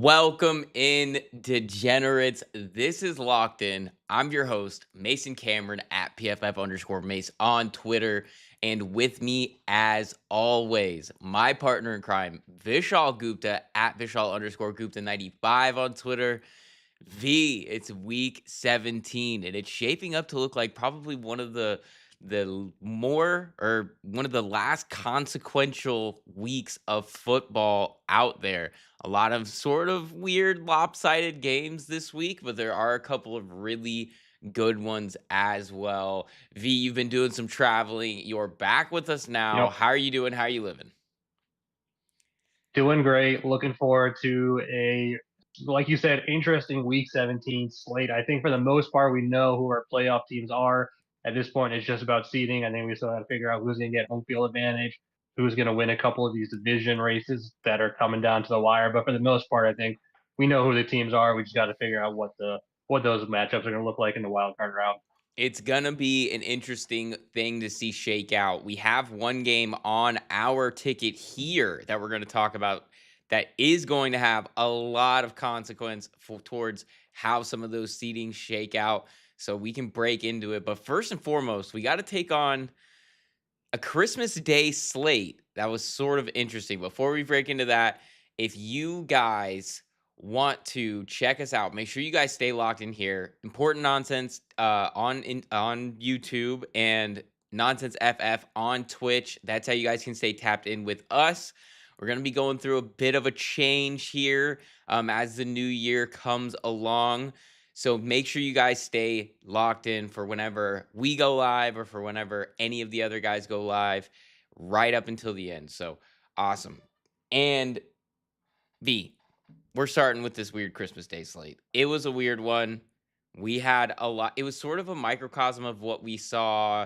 Welcome in, degenerates. This is Locked In. I'm your host, Mason Cameron at PFF_Mace on Twitter. And with me, as always, my partner in crime, Vishaal Gupta at Vishaal_Gupta95 on Twitter. It's week 17, and it's shaping up to look like probably one of the last consequential weeks of football out there. A lot of sort of weird lopsided games this week, but there are a couple of really good ones as well. You've been doing some traveling. You're back with us now. Yep. How are you doing? How are you living? Doing great. Looking forward to like you said, interesting week 17 slate. I think for the most part, we know who our playoff teams are. At this point, it's just about seeding. I think we still have to figure out who's going to get home field advantage, who's going to win a couple of these division races that are coming down to the wire. But for the most part, I think we know who the teams are. We just got to figure out what those matchups are going to look like in the wild card round. It's going to be an interesting thing to see shake out. We have one game on our ticket here that we're going to talk about that is going to have a lot of consequence towards how some of those seedings shake out. So we can break into it. But first and foremost, we got to take on a Christmas Day slate that was sort of interesting. Before we break into that, if you guys want to check us out, make sure you guys stay locked in here. Important Nonsense on YouTube and Nonsense FF on Twitch. That's how you guys can stay tapped in with us. We're going to be going through a bit of a change here as the new year comes along. So make sure you guys stay locked in for whenever we go live or for whenever any of the other guys go live right up until the end. So awesome. And we're starting with this weird Christmas Day slate. It was a weird one. We had a lot. It was sort of a microcosm of what we saw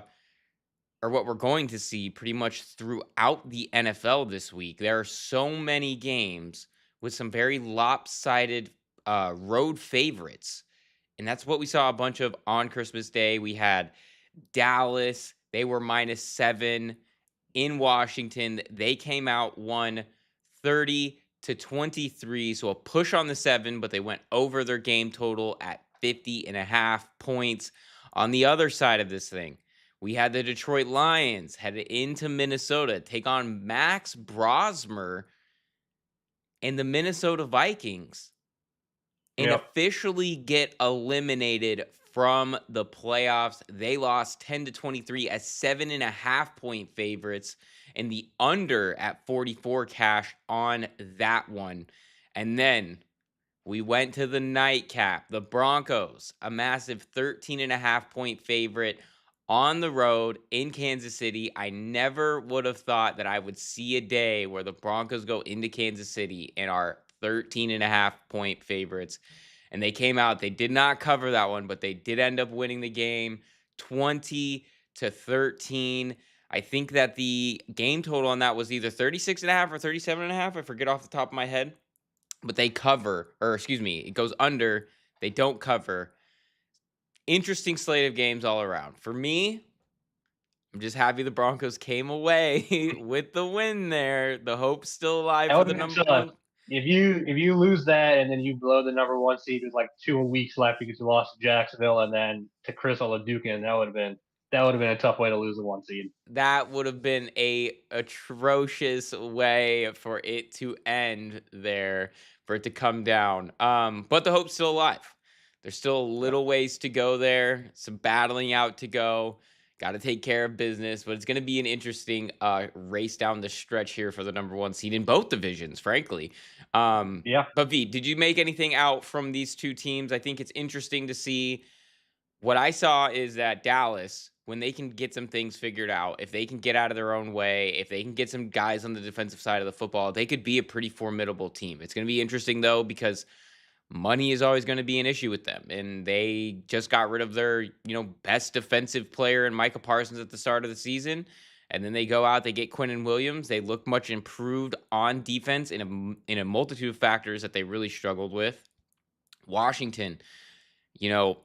or what we're going to see pretty much throughout the NFL this week. There are so many games with some very lopsided road favorites. And that's what we saw a bunch of on Christmas Day. We had Dallas. They were -7 in Washington. They came out, won 30-23. So a push on the 7, but they went over their game total at 50.5 points. On the other side of this thing, we had the Detroit Lions headed into Minnesota, take on Max Brosmer and the Minnesota Vikings, and Yep. officially get eliminated from the playoffs. They lost 10-23 as 7.5-point favorites, and the under at 44 cash on that one. And then we went to the nightcap. The Broncos, a massive 13.5-point favorite on the road in Kansas City. I never would have thought that I would see a day where the Broncos go into Kansas City and are 13.5-point favorites. And they came out, they did not cover that one, but they did end up winning the game 20-13. I think that the game total on that was either 36.5 or 37.5. I forget off the top of my head. But they cover, or excuse me, it goes under. They don't cover. Interesting slate of games all around. For me, I'm just happy the Broncos came away with the win there. The hope's still alive That for would the have been number tough. one. If you lose that and then you blow the number one seed with like 2 weeks left because you lost to Jacksonville and then to Chris Oladukin, that would have been a tough way to lose the one seed. That would have been a atrocious way for it to end there, for it to come down. But the hope's still alive. There's still a little ways to go there, some battling out to go. Got to take care of business, but it's going to be an interesting race down the stretch here for the number one seed in both divisions, frankly. Yeah. But did you make anything out from these two teams? I think it's interesting to see. What I saw is that Dallas, when they can get some things figured out, if they can get out of their own way, if they can get some guys on the defensive side of the football, they could be a pretty formidable team. It's going to be interesting, though, because money is always going to be an issue with them. And they just got rid of their, best defensive player in Micah Parsons at the start of the season. And then they go out, they get Quinnen Williams. They look much improved on defense in a multitude of factors that they really struggled with. Washington, you know,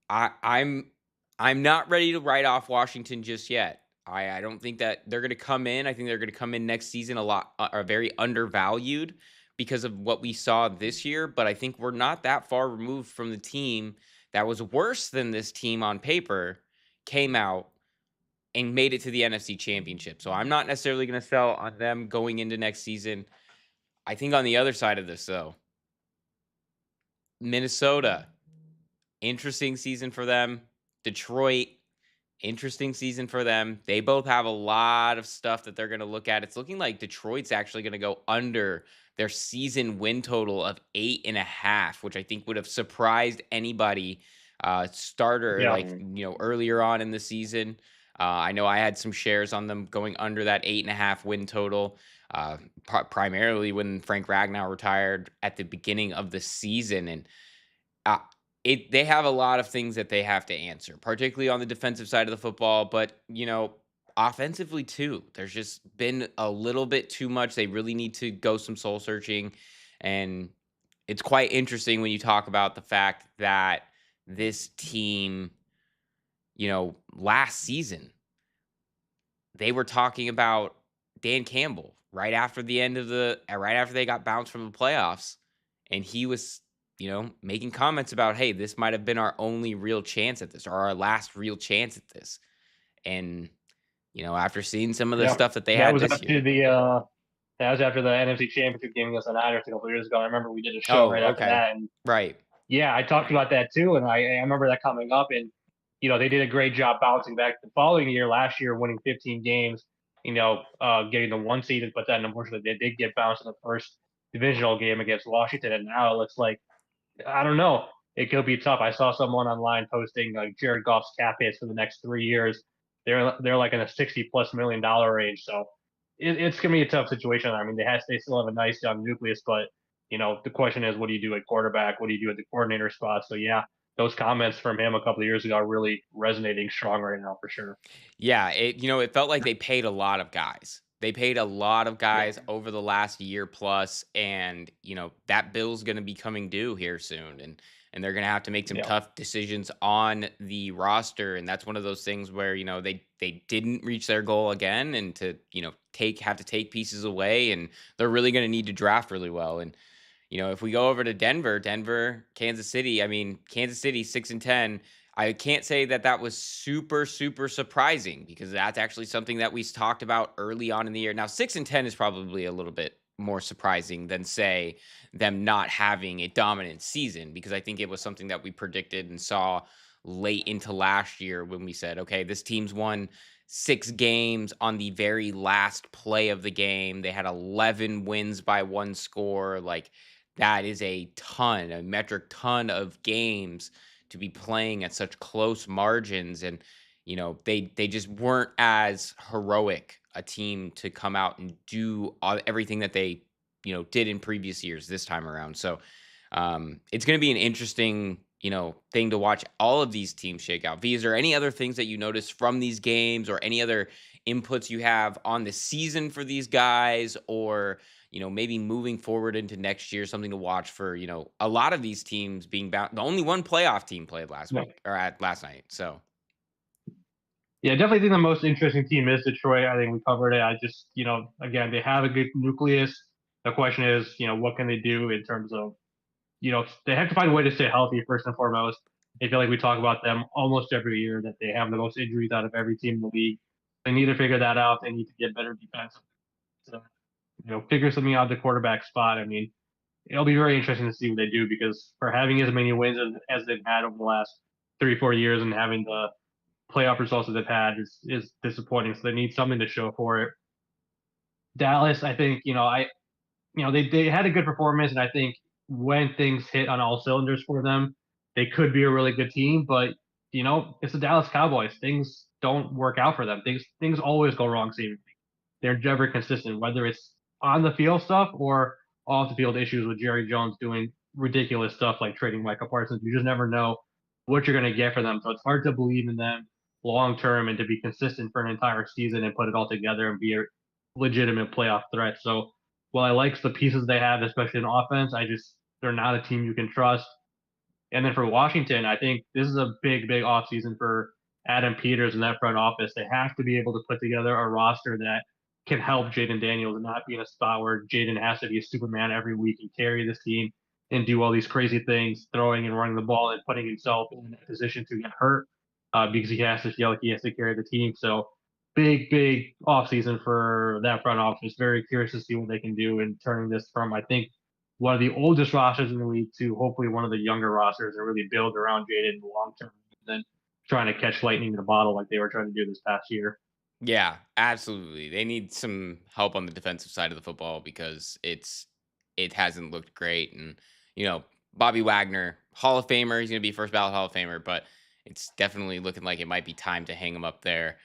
I, I'm I'm not ready to write off Washington just yet. I don't think that they're going to come in. I think they're going to come in next season a lot are very undervalued. because of what we saw this year, but I think we're not that far removed from the team that was worse than this team on paper came out and made it to the NFC Championship. So I'm not necessarily going to sell on them going into next season. I think on the other side of this, though, Minnesota, interesting season for them. Detroit, interesting season for them. They both have a lot of stuff that they're going to look at. It's looking like Detroit's actually going to go under their season win total of 8.5, which I think would have surprised anybody. Starter Yeah, like earlier on in the season. I know I had some shares on them going under that 8.5 win total. Primarily when Frank Ragnow retired at the beginning of the season, and uh, they have a lot of things that they have to answer, particularly on the defensive side of the football, but, offensively too. There's just been a little bit too much. They really need to go some soul searching, and it's quite interesting when you talk about the fact that this team, last season, they were talking about Dan Campbell right after they got bounced from the playoffs, and he was, making comments about, "Hey, this might have been our only real chance at this, or our last real chance at this." And, after seeing some of the yeah. stuff that they That had was this after year. the uh, that was after the NFC Championship game against the Niners a couple years ago. I remember we did a show Oh, right after okay. that, and Right. yeah, I talked about that too, and I remember that coming up, and they did a great job bouncing back the following year. Last year, winning 15 games, getting the one seed, but then unfortunately they did get bounced in the first divisional game against Washington, and now it looks like I don't know. It could be tough. I saw someone online posting like Jared Goff's cap hits for the next 3 years. They're like in a $60+ million range. So it's gonna be a tough situation. I mean, they still have a nice young nucleus, but the question is, what do you do at quarterback? What do you do at the coordinator spot? So yeah, those comments from him a couple of years ago are really resonating strong right now for sure. Yeah, it felt like they paid a lot of guys. They paid a lot of Yeah, guys over the last year plus, and that bill's going to be coming due here soon, and they're going to have to make some yeah, tough decisions on the roster, and that's one of those things where they didn't reach their goal again, and to have to take pieces away, and they're really going to need to draft really well. And if we go over to Denver, Kansas City, I mean, Kansas City 6-10. I can't say that that was super, super surprising because that's actually something that we talked about early on in the year. Now, 6-10 is probably a little bit more surprising than, say, them not having a dominant season, because I think it was something that we predicted and saw late into last year when we said, okay, this team's won 6 games on the very last play of the game. They had 11 wins by one score. Like, that is a metric ton of games to be playing at such close margins, and they just weren't as heroic a team to come out and do everything that they did in previous years this time around. So it's going to be an interesting thing to watch all of these teams shake out. V, is there any other things that you noticed from these games, or any other inputs you have on the season for these guys, or maybe moving forward into next year, something to watch for, a lot of these teams being bound. The only one playoff team played last yeah. week, or at last night. So, Yeah, definitely think the most interesting team is Detroit. I think we covered it. I just, again, they have a good nucleus. The question is, what can they do in terms of, they have to find a way to stay healthy first and foremost. I feel like we talk about them almost every year that they have the most injuries out of every team in the league. They need to figure that out. They need to get better defense. So, figure something out at the quarterback spot. I mean, it'll be very interesting to see what they do because for having as many wins as they've had over the last 3, 4 years and having the playoff results that they've had is disappointing. So they need something to show for it. Dallas, I think, they had a good performance, and I think when things hit on all cylinders for them, they could be a really good team. But it's the Dallas Cowboys. Things don't work out for them. Things always go wrong. Seemingly, they're never consistent, whether it's on the field stuff or off the field issues with Jerry Jones doing ridiculous stuff like trading Michael Parsons. You just never know what you're going to get for them. So it's hard to believe in them long term and to be consistent for an entire season and put it all together and be a legitimate playoff threat. So while I like the pieces they have, especially in offense, they're not a team you can trust. And then for Washington, I think this is a big, big offseason for Adam Peters and that front office. They have to be able to put together a roster that can help Jaden Daniels and not be in a spot where Jaden has to be a Superman every week and carry this team and do all these crazy things, throwing and running the ball and putting himself in a position to get hurt because he has to feel like he has to carry the team. So big offseason for that front office. Very curious to see what they can do in turning this from, I think, one of the oldest rosters in the league to hopefully one of the younger rosters and really build around Jaden long term than trying to catch lightning in a bottle like they were trying to do this past year. Yeah, absolutely. They need some help on the defensive side of the football because it hasn't looked great. And you know, Bobby Wagner, Hall of Famer, he's going to be first ballot Hall of Famer, but it's definitely looking like it might be time to hang him up there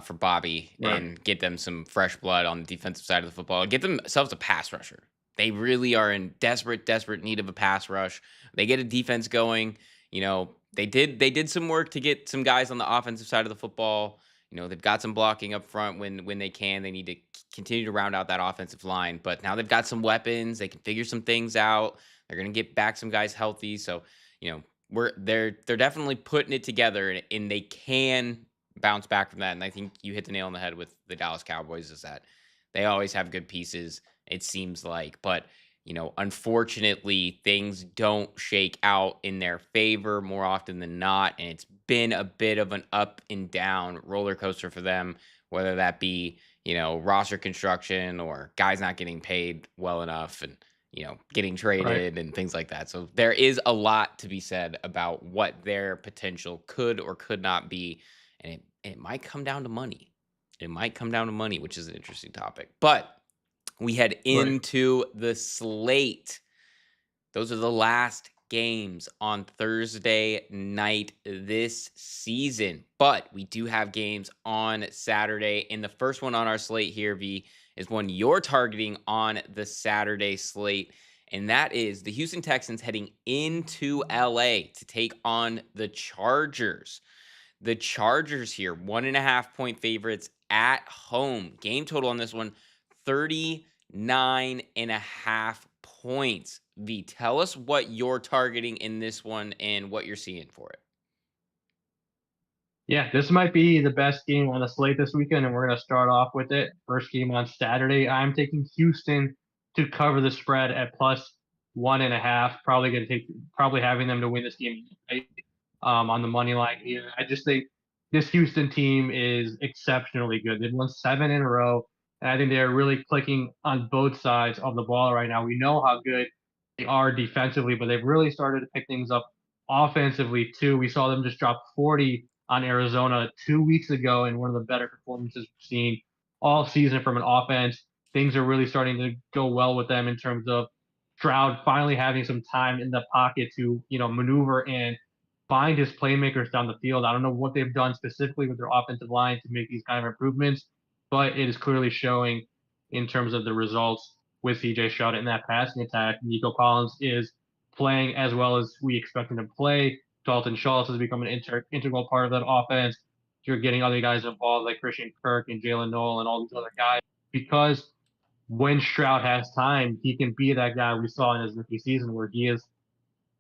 for Bobby Right. and get them some fresh blood on the defensive side of the football. Get themselves a pass rusher. They really are in desperate need of a pass rush. They get a defense going. You know, they did some work to get some guys on the offensive side of the football. You know, they've got some blocking up front when they can. They need to continue to round out that offensive line, but now they've got some weapons. They can figure some things out. They're going to get back some guys healthy. So, you know, they're definitely putting it together, and they can bounce back from that. And I think you hit the nail on the head with the Dallas Cowboys is that they always have good pieces, it seems like, but you know, unfortunately, things don't shake out in their favor more often than not. And it's been a bit of an up and down roller coaster for them, whether that be, you know, roster construction or guys not getting paid well enough and, you know, getting Right. traded and things like that. So there is a lot to be said about what their potential could or could not be. And it might come down to money. It might come down to money, which is an interesting topic. But we head Right. into the slate. Those are the last games on Thursday night this season. But we do have games on Saturday. And the first one on our slate here, V, is one you're targeting on the Saturday slate. And that is the Houston Texans heading into LA to take on the Chargers. The Chargers here, 1.5 point favorites at home. Game total on this one, 39.5 points. V, tell us what you're targeting in this one and what you're seeing for it. Yeah, this might be the best game on the slate this weekend, and we're going to start off with it. First game on Saturday. I'm taking Houston to cover the spread at plus 1.5. Probably going to probably having them to win this game on the money line here. I just think this Houston team is exceptionally good. They've won 7 in a row, and I think they're really clicking on both sides of the ball right now. We know how good they are defensively, but they've really started to pick things up offensively too. We saw them just drop 40 on Arizona 2 weeks ago in one of the better performances we've seen all season from an offense. Things are really starting to go well with them in terms of Stroud finally having some time in the pocket to, maneuver and find his playmakers down the field. I don't know what they've done specifically with their offensive line to make these kind of improvements, but it is clearly showing in terms of the results with CJ Stroud in that passing attack. Nico Collins is playing as well as we expect him to play. Dalton Schultz has become an integral part of that offense. You're getting other guys involved like Christian Kirk and Jalen Noel and all these other guys because when Stroud has time, he can be that guy we saw in his rookie season where he is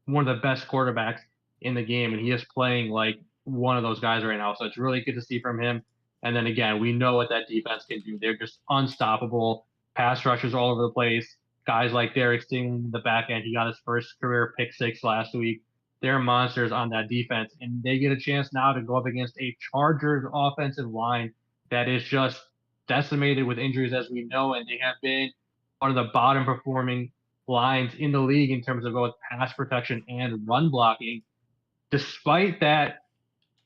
one of the best quarterbacks in the game, and he is playing like one of those guys right now. So it's really good to see from him. And then again, we know what that defense can do. They're just unstoppable. Pass rushers all over the place. Guys like Derek Stingley in the back end. He got his first career pick six last week. They're monsters on that defense, and they get a chance now to go up against a Chargers offensive line that is just decimated with injuries, as we know, and they have been one of the bottom performing lines in the league in terms of both pass protection and run blocking. Despite that,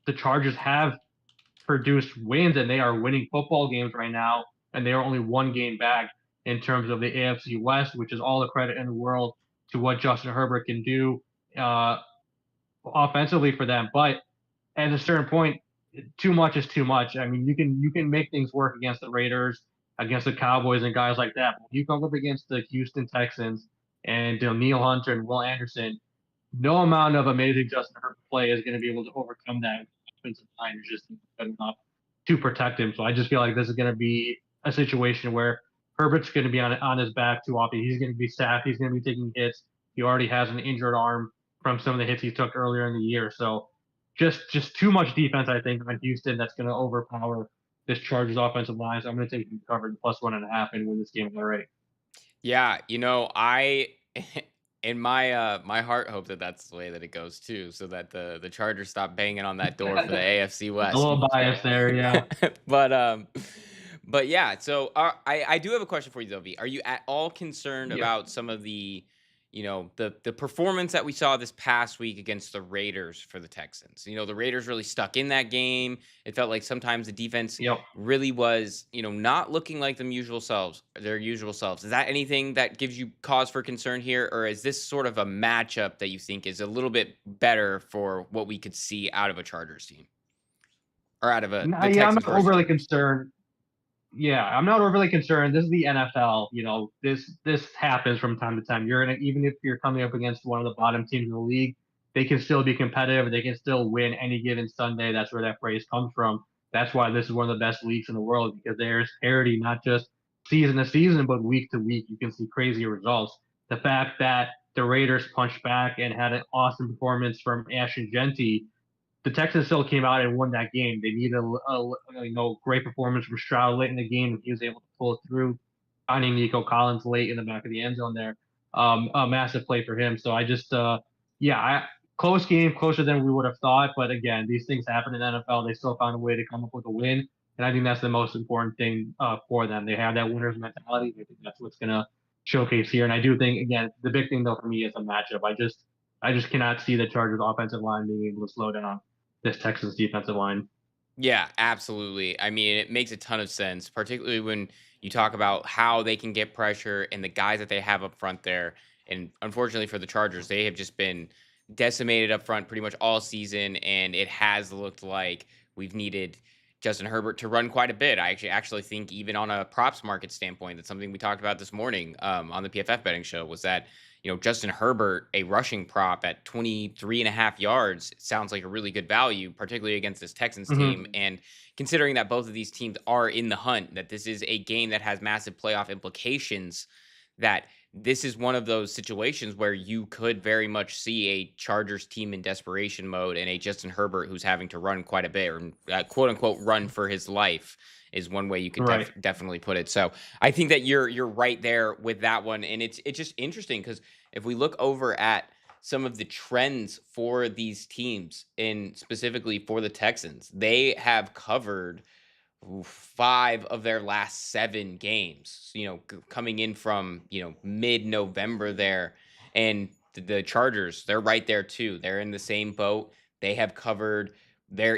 the Chargers have produced wins and they are winning football games right now, and they are only one game back in terms of the AFC West, which is all the credit in the world to what Justin Herbert can do uh, offensively for them. But at a certain point, too much is too much. I mean, you can make things work against the Raiders, against the Cowboys, and guys like that. But you come up against the Houston Texans and Neil Hunter and Will Anderson, no amount of amazing Justin Herbert play is going to be able to overcome that. Offensive line is just good enough to protect him. So I just feel like this is going to be a situation where Herbert's going to be on his back too often. He's going to be sacked. He's going to be taking hits. He already has an injured arm from some of the hits he took earlier in the year. So just too much defense, I think, on Houston that's going to overpower this Chargers offensive line. So I'm going to take them covered +1.5 and win this game outright. Yeah, I in my heart hope that that's the way that it goes too, so that the Chargers stop banging on that door for the AFC A West. little bias there, yeah. but um but yeah, so I do have a question for you though, V. Are you at all concerned Yep. about some of the performance that we saw this past week against the Raiders for the Texans? The Raiders really stuck in that game. It felt like sometimes the defense Yep. really was, not looking like their usual selves. Is that anything that gives you cause for concern here, or is this sort of a matchup that you think is a little bit better for what we could see out of a Chargers team or out of No, the yeah, I'm Texans not versus overly Chargers? concerned. Yeah, I'm not overly concerned. This is the NFL. This happens from time to time. Even if you're coming up against one of the bottom teams in the league, they can still be competitive. They can still win any given Sunday. That's where that phrase comes from. That's why this is one of the best leagues in the world because there's parity, not just season to season, but week to week. You can see crazy results. The fact that the Raiders punched back and had an awesome performance from Ashton Genty, the Texans still came out and won that game. They needed great performance from Stroud late in the game, and he was able to pull through, finding Nico Collins late in the back of the end zone there. A massive play for him. So yeah, close game, closer than we would have thought. But again, these things happen in the NFL. They still found a way to come up with a win, and I think that's the most important thing for them. They have that winner's mentality. I think that's what's gonna showcase here. And I do think again, the big thing though for me is a matchup. I just cannot see the Chargers offensive line being able to slow down this Texans defensive line. Yeah, absolutely. I mean, it makes a ton of sense, particularly when you talk about how they can get pressure and the guys that they have up front there. And unfortunately for the Chargers, they have just been decimated up front pretty much all season, and it has looked like we've needed Justin Herbert to run quite a bit. I actually think even on a props market standpoint, that's something we talked about this morning on the PFF betting show was that Justin Herbert, a rushing prop at 23 and a half yards sounds like a really good value, particularly against this Texans team. Mm-hmm. And considering that both of these teams are in the hunt, that this is a game that has massive playoff implications, that this is one of those situations where you could very much see a Chargers team in desperation mode and a Justin Herbert who's having to run quite a bit or quote unquote run for his life is one way you could Right. definitely put it. So I think that you're right there with that one, and it's just interesting because if we look over at some of the trends for these teams, and specifically for the Texans, they have covered five of their last seven games, coming in from, mid-November there. And the Chargers, they're right there too. They're in the same boat. They have covered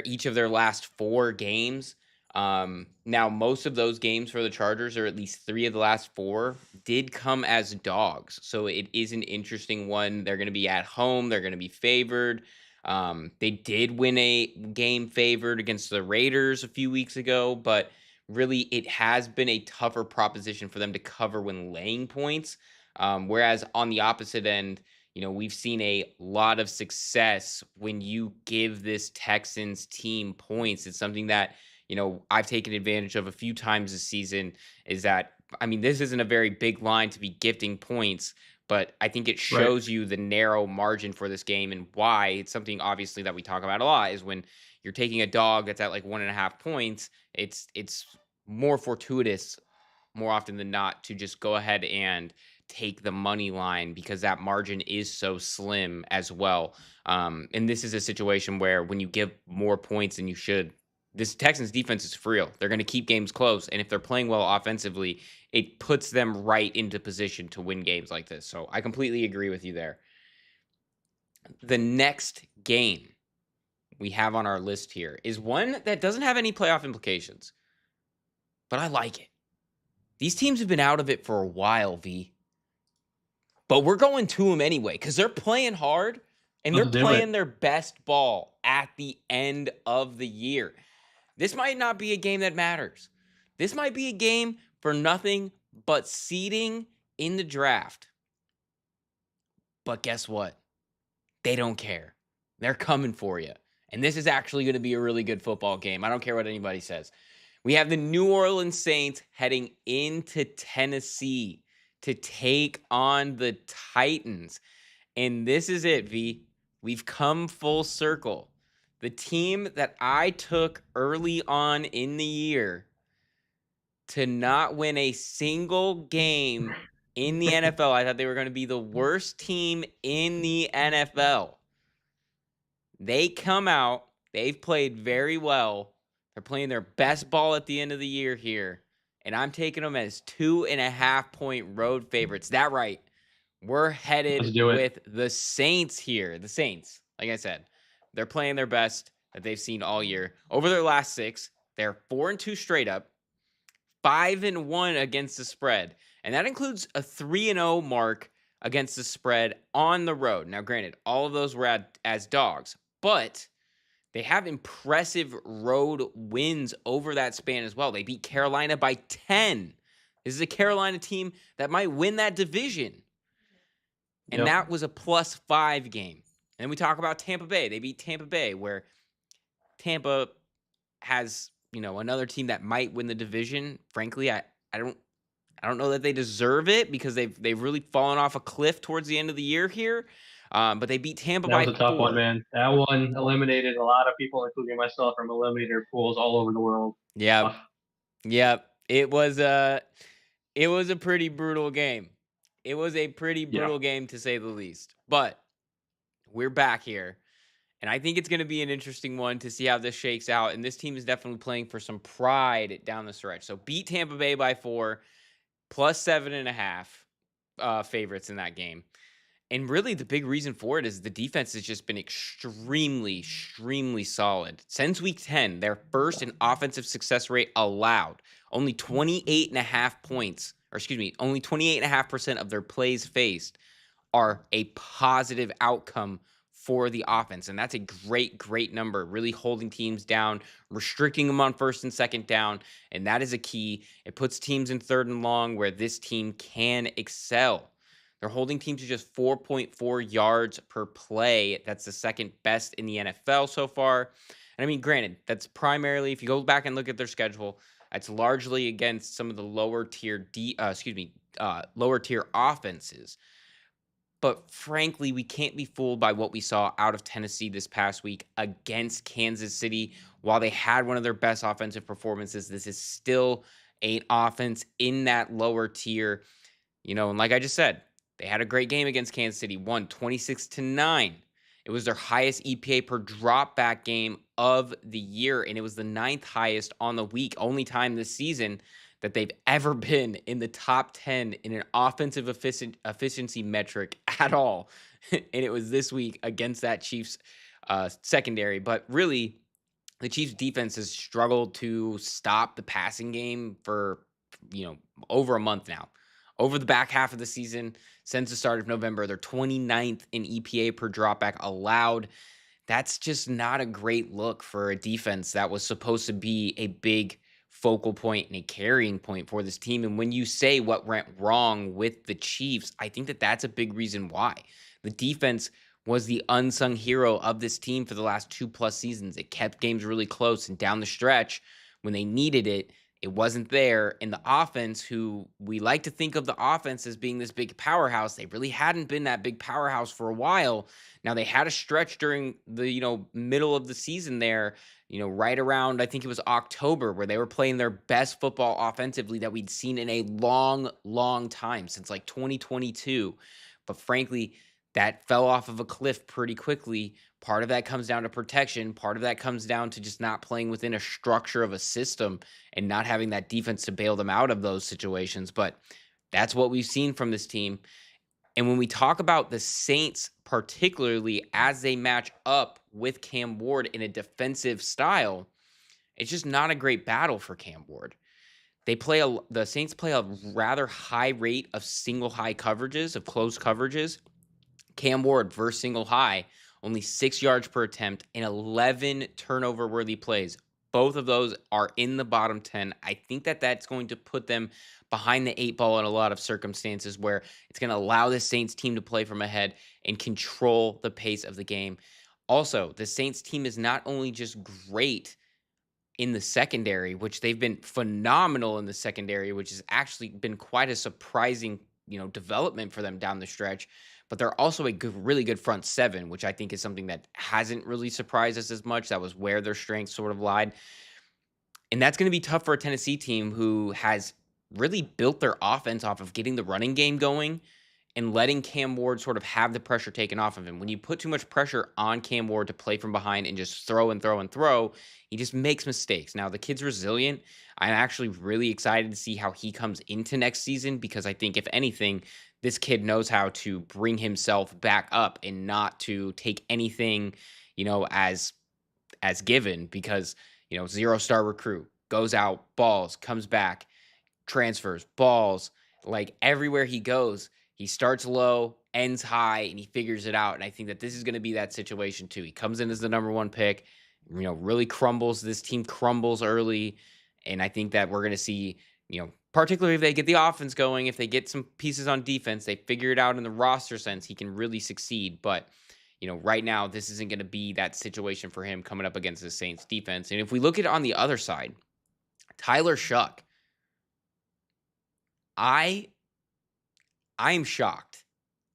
each of their last four games. Now most of those games for the Chargers, or at least three of the last four, did come as dogs. So it is an interesting one. They're going to be at home. They're going to be favored. They did win a game favored against the Raiders a few weeks ago, but really it has been a tougher proposition for them to cover when laying points. Whereas on the opposite end, we've seen a lot of success when you give this Texans team points. It's something that, I've taken advantage of a few times this season is that, I mean, this isn't a very big line to be gifting points, but I think it Right. shows you the narrow margin for this game and why it's something obviously that we talk about a lot is when you're taking a dog that's at like 1.5 points, it's more fortuitous more often than not to just go ahead and take the money line because that margin is so slim as well. And this is a situation where when you give more points than you should, this Texans defense is for real. They're going to keep games close. And if they're playing well offensively, it puts them right into position to win games like this. So I completely agree with you there. The next game we have on our list here is one that doesn't have any playoff implications, but I like it. These teams have been out of it for a while, V. But we're going to them anyway because they're playing hard and they're Let's do it. playing their best ball at the end of the year. This might not be a game that matters. This might be a game for nothing but seeding in the draft. But guess what? They don't care. They're coming for you. And this is actually going to be a really good football game. I don't care what anybody says. We have the New Orleans Saints heading into Tennessee to take on the Titans. And this is it, V. We've come full circle. The team that I took early on in the year to not win a single game in the NFL, I thought they were going to be the worst team in the NFL. They come out, they've played very well. They're playing their best ball at the end of the year here. And I'm taking them as 2.5-point road favorites. That right. We're headed Let's do it. with the Saints here. The Saints, like I said, they're playing their best that they've seen all year. Over their last 6, they're 4-2 straight up, 5-1 against the spread. And that includes a 3-0 mark against the spread on the road. Now, granted, all of those were as dogs, but they have impressive road wins over that span as well. They beat Carolina by 10. This is a Carolina team that might win that division. And Yep. that was a +5 game. And then we talk about Tampa Bay. They beat Tampa Bay, where Tampa has, another team that might win the division. Frankly, I don't know that they deserve it because they've really fallen off a cliff towards the end of the year here. But they beat Tampa That was by a tough one, 4. man. That one eliminated a lot of people, including myself, from eliminator pools all over the world. Yep. Tough. Yep. It was a pretty brutal game. It was a pretty Yeah. brutal game to say the least. But we're back here. And I think it's going to be an interesting one to see how this shakes out. And this team is definitely playing for some pride down the stretch. So beat Tampa Bay by 4, +7.5 favorites in that game. And really, the big reason for it is the defense has just been extremely, extremely solid. Since week 10, their first in offensive success rate allowed. Only 28.5 points, or excuse me, only 28.5% of their plays faced are a positive outcome for the offense. And that's a great, great number, really holding teams down, restricting them on first and second down. And that is a key. It puts teams in third and long where this team can excel. They're holding teams to just 4.4 yards per play. That's the second best in the NFL so far. And I mean, granted, that's primarily, if you go back and look at their schedule, it's largely against some of the lower tier lower tier offenses. But frankly, we can't be fooled by what we saw out of Tennessee this past week against Kansas City. While they had one of their best offensive performances, this is still an offense in that lower tier. And like I just said, they had a great game against Kansas City, won 26-9. It was their highest EPA per drop back game of the year, and it was the 9th highest on the week. Only time this season that they've ever been in the top 10 in an offensive efficiency metric at all. And it was this week against that Chiefs secondary. But really, the Chiefs defense has struggled to stop the passing game for, over a month now. Over the back half of the season, since the start of November, they're 29th in EPA per dropback allowed. That's just not a great look for a defense that was supposed to be a big focal point and a carrying point for this team. And when you say what went wrong with the Chiefs, I think that that's a big reason why. The defense was the unsung hero of this team for the last 2+ seasons. It kept games really close, and down the stretch, when they needed it, it wasn't there. And the offense, who we like to think of the offense as being this big powerhouse, they really hadn't been that big powerhouse for a while. Now, they had a stretch during the, middle of the season there, right around, I think it was October, where they were playing their best football offensively that we'd seen in a long, long time, since like 2022. But frankly, that fell off of a cliff pretty quickly. Part of that comes down to protection. Part of that comes down to just not playing within a structure of a system and not having that defense to bail them out of those situations. But that's what we've seen from this team. And when we talk about the Saints, particularly as they match up with Cam Ward in a defensive style, it's just not a great battle for Cam Ward. The Saints play a rather high rate of single high coverages, of close coverages. Cam Ward versus single high, only 6 yards per attempt and 11 turnover worthy plays. Both of those are in the bottom 10. I think that that's going to put them behind the 8 ball in a lot of circumstances, where it's going to allow the Saints team to play from ahead and control the pace of the game. Also, the Saints team is not only just great in the secondary, which they've been phenomenal in the secondary, which has actually been quite a surprising, development for them down the stretch. but they're also a really good front seven, which I think is something that hasn't really surprised us as much. That was where their strengths sort of lied. And that's going to be tough for a Tennessee team who has really built their offense off of getting the running game going and letting Cam Ward sort of have the pressure taken off of him. When you put too much pressure on Cam Ward to play from behind and just throw and throw and throw, he just makes mistakes. Now, the kid's resilient. I'm actually really excited to see how he comes into next season because I think, if anything, this kid knows how to bring himself back up and not to take anything, as given because, 0-star recruit goes out, balls, comes back, transfers, balls, like everywhere he goes, he starts low, ends high, and he figures it out. And I think that this is going to be that situation too. He comes in as the number one pick, really crumbles. This team crumbles early. And I think that we're going to see, particularly if they get the offense going, if they get some pieces on defense, they figure it out in the roster sense, he can really succeed. But, right now, this isn't going to be that situation for him coming up against the Saints defense. And if we look at it on the other side, Tyler Shuck, I I'm shocked.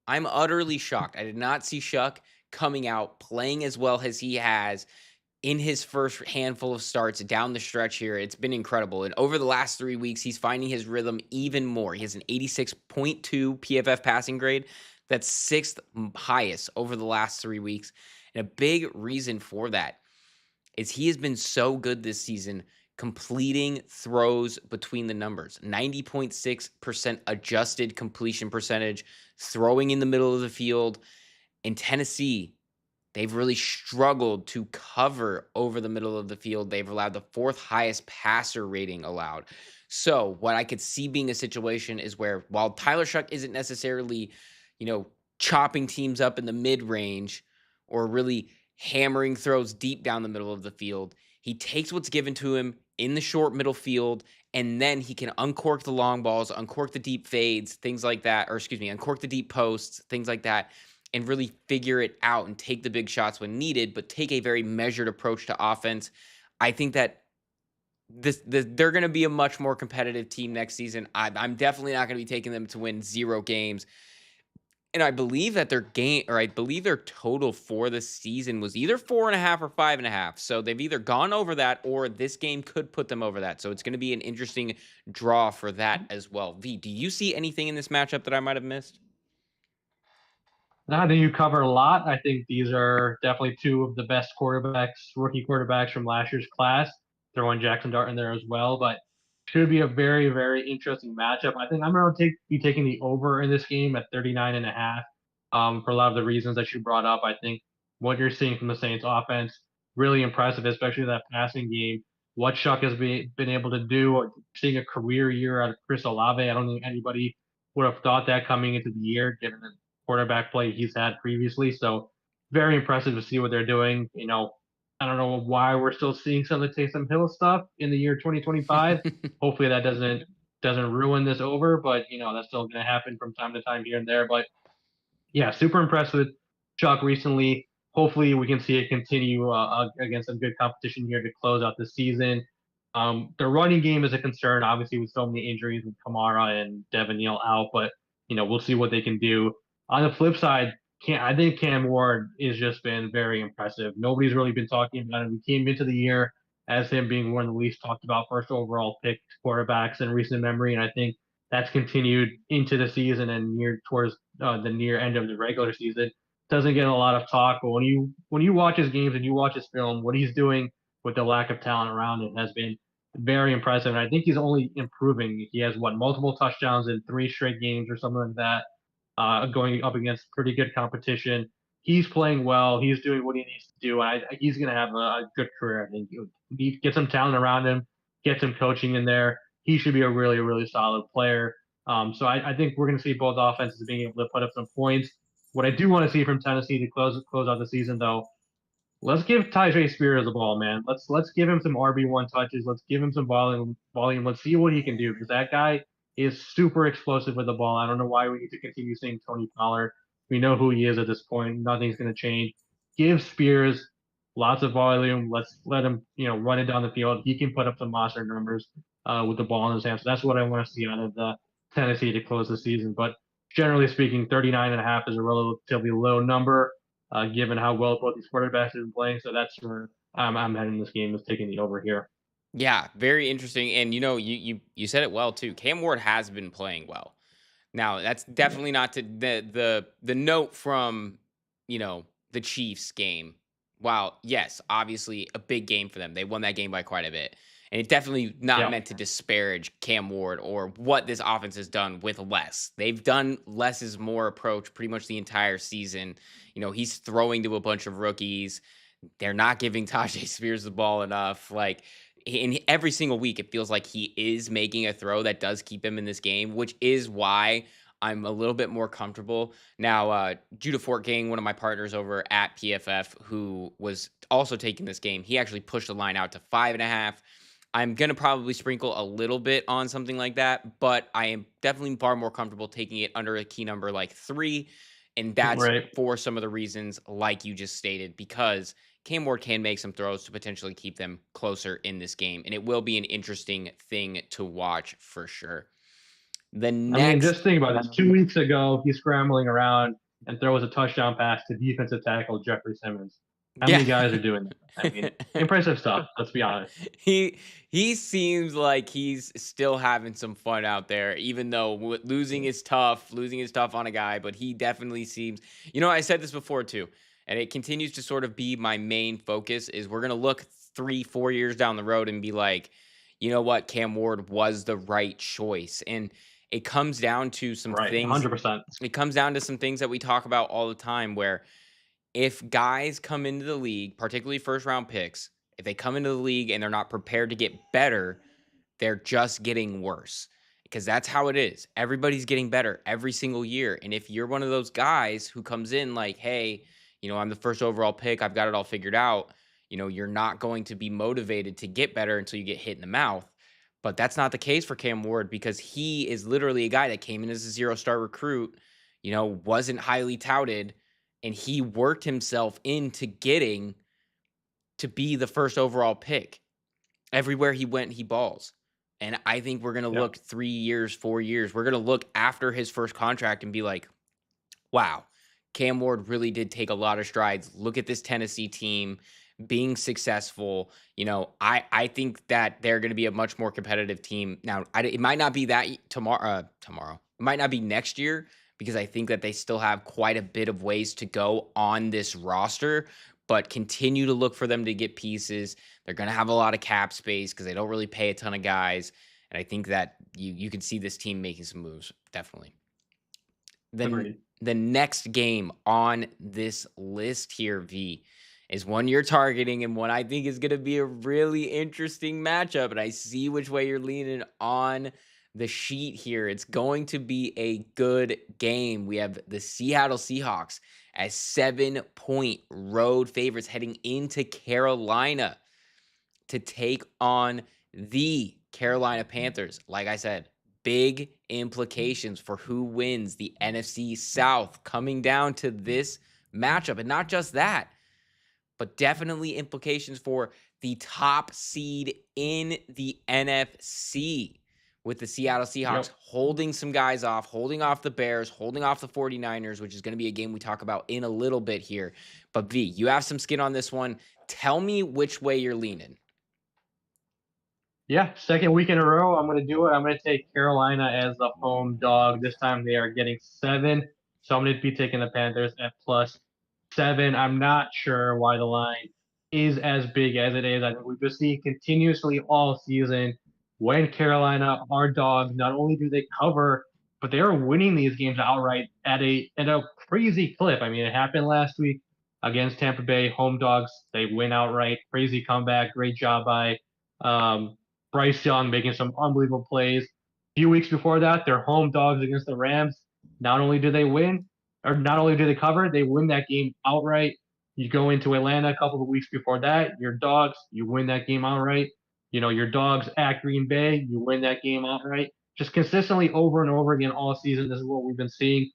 I'm utterly shocked. I did not see Shuck coming out playing as well as he has in his first handful of starts down the stretch here. It's been incredible. And over the last 3 weeks, he's finding his rhythm even more. He has an 86.2 PFF passing grade. That's sixth highest over the last 3 weeks. And a big reason for that is he has been so good this season completing throws between the numbers. 90.6% adjusted completion percentage, throwing in the middle of the field. In Tennessee, they've really struggled to cover over the middle of the field. They've allowed the fourth highest passer rating allowed. So what I could see being a situation is where, while Tyler Shuck isn't necessarily, chopping teams up in the mid-range or really hammering throws deep down the middle of the field, he takes what's given to him in the short middle field, and then he can uncork the long balls, uncork the deep fades, things like that, or excuse me, uncork the deep posts, things like that, and really figure it out and take the big shots when needed, but take a very measured approach to offense. I think that they're going to be a much more competitive team next season. I'm definitely not going to be taking them to win 0 games. And I believe that I believe their total for the season was either 4.5 or 5.5. So they've either gone over that or this game could put them over that. So it's going to be an interesting draw for that as well. V, do you see anything in this matchup that I might have missed? I think you covered a lot. I think these are definitely two of the best rookie quarterbacks from last year's class. Throw in Jackson Dart in there as well, but should be a very, very interesting matchup. I think I'm going to be taking the over in this game at 39.5. For a lot of the reasons that you brought up. I think what you're seeing from the Saints offense, really impressive, especially that passing game. What Shuck has been able to do, seeing a career year out of Chris Olave. I don't think anybody would have thought that coming into the year, given the quarterback play he's had previously. So very impressive to see what they're doing. I don't know why we're still seeing some of the Taysom Hill stuff in the year 2025. Hopefully that doesn't ruin this over, but that's still going to happen from time to time here and there. But yeah, super impressed with Chuck recently. Hopefully, we can see it continue against some good competition here to close out the season. The running game is a concern, obviously, with so many injuries with Kamara and Devin Neal out, but we'll see what they can do. On the flip side, I think Cam Ward has just been very impressive. Nobody's really been talking about it. We came into the year as him being one of the least talked about first overall picked quarterbacks in recent memory, and I think that's continued into the season and near towards the near end of the regular season. Doesn't get a lot of talk, but when you watch his games and you watch his film, what he's doing with the lack of talent around him has been very impressive. And I think he's only improving. He has multiple touchdowns in 3 straight games or something like that, going up against pretty good competition. He's playing well. He's doing what he needs to do. He's going to have a good career. I think he get some talent around him, get some coaching in there. He should be a really, really solid player. So I think we're going to see both offenses being able to put up some points. What I do want to see from Tennessee to close out the season, though, let's give Tyjae Spears the ball, man. Let's give him some RB1 touches. Let's give him some volume. Let's see what he can do, because that guy is super explosive with the ball. I don't know why we need to continue seeing Tony Pollard. We know who he is at this point. Nothing's going to change. Give Spears lots of volume. Let's let him, run it down the field. He can put up some monster numbers with the ball in his hands. So that's what I want to see out of the Tennessee to close the season. But generally speaking, 39.5 is a relatively low number, given how well both these quarterbacks have been playing. So that's where I'm heading this game is taking the over here. Yeah, very interesting. And you said it well too. Cam Ward has been playing well. Now, that's Yeah. definitely not to the note from, the Chiefs game. While yes, obviously a big game for them. They won that game by quite a bit. And it's definitely not Yeah. meant to disparage Cam Ward or what this offense has done with less. They've done less is more approach pretty much the entire season. He's throwing to a bunch of rookies. They're not giving Tajay Spears the ball enough. Like in every single week, it feels like he is making a throw that does keep him in this game, which is why I'm a little bit more comfortable. Now, Judah Fort Gang, one of my partners over at PFF, who was also taking this game, he actually pushed the line out to 5.5. I'm going to probably sprinkle a little bit on something like that, but I am definitely far more comfortable taking it under a key number like 3. And that's Right. for some of the reasons like you just stated, because Cam Ward can make some throws to potentially keep them closer in this game. And it will be an interesting thing to watch for sure. The I mean, next, just think about this. 2 weeks ago, he's scrambling around and throws a touchdown pass to defensive tackle Jeffrey Simmons. How yeah. many guys are doing that? I mean, impressive stuff. Let's be honest. he he seems like he's still having some fun out there, even though losing is tough. Losing is tough on a guy, but he definitely seems. I said this before too, and it continues to sort of be my main focus. Is we're gonna look 3-4 years down the road and be like, you know what, Cam Ward was the right choice, and it comes down to some Right. things. 100%. It comes down to some things that we talk about all the time, where if guys come into the league, particularly first round picks, if they come into the league and they're not prepared to get better, they're just getting worse, because that's how it is. Everybody's getting better every single year. And if you're one of those guys who comes in like, hey, I'm the first overall pick, I've got it all figured out, you're not going to be motivated to get better until you get hit in the mouth. But that's not the case for Cam Ward, because he is literally a guy that came in as a 0-star recruit, wasn't highly touted, and he worked himself into getting to be the first overall pick. Everywhere he went, he balls. And I think we're going to Yeah. look 3 years, 4 years. We're going to look after his first contract and be like, wow, Cam Ward really did take a lot of strides. Look at this Tennessee team being successful. I think that they're going to be a much more competitive team. Now, it might not be that tomorrow. It might not be next year, because I think that they still have quite a bit of ways to go on this roster, but continue to look for them to get pieces. They're going to have a lot of cap space because they don't really pay a ton of guys. And I think that you can see this team making some moves, definitely. Then Agreed. the next game on this list here, V, is one you're targeting and one I think is going to be a really interesting matchup. And I see which way you're leaning on the sheet here. It's going to be a good game. We have the Seattle Seahawks as 7-point road favorites heading into Carolina to take on the Carolina Panthers. Like I said, big implications for who wins the NFC South coming down to this matchup. And not just that, but definitely implications for the top seed in the NFC, with the Seattle Seahawks Yep. holding some guys off, holding off the Bears, holding off the 49ers, which is going to be a game we talk about in a little bit here. But V, you have some skin on this one. Tell me which way you're leaning. Yeah. Second week in a row, I'm going to do it. I'm going to take Carolina as the home dog. This time they are getting 7. So I'm going to be taking the Panthers at +7. I'm not sure why the line is as big as it is. I think we've been seeing continuously all season when Carolina are dogs, not only do they cover, but they are winning these games outright at a crazy clip. I mean, it happened last week against Tampa Bay, home dogs. They win outright. Crazy comeback. Great job by um, Bryce Young making some unbelievable plays. A few weeks before that, they're home dogs against the Rams. Not only do they win, or not only do they cover, they win that game outright. You go into Atlanta a couple of weeks before that, your dogs, you win that game outright. Your dogs at Green Bay, you win that game outright. Just consistently over and over again all season. This is what we've been seeing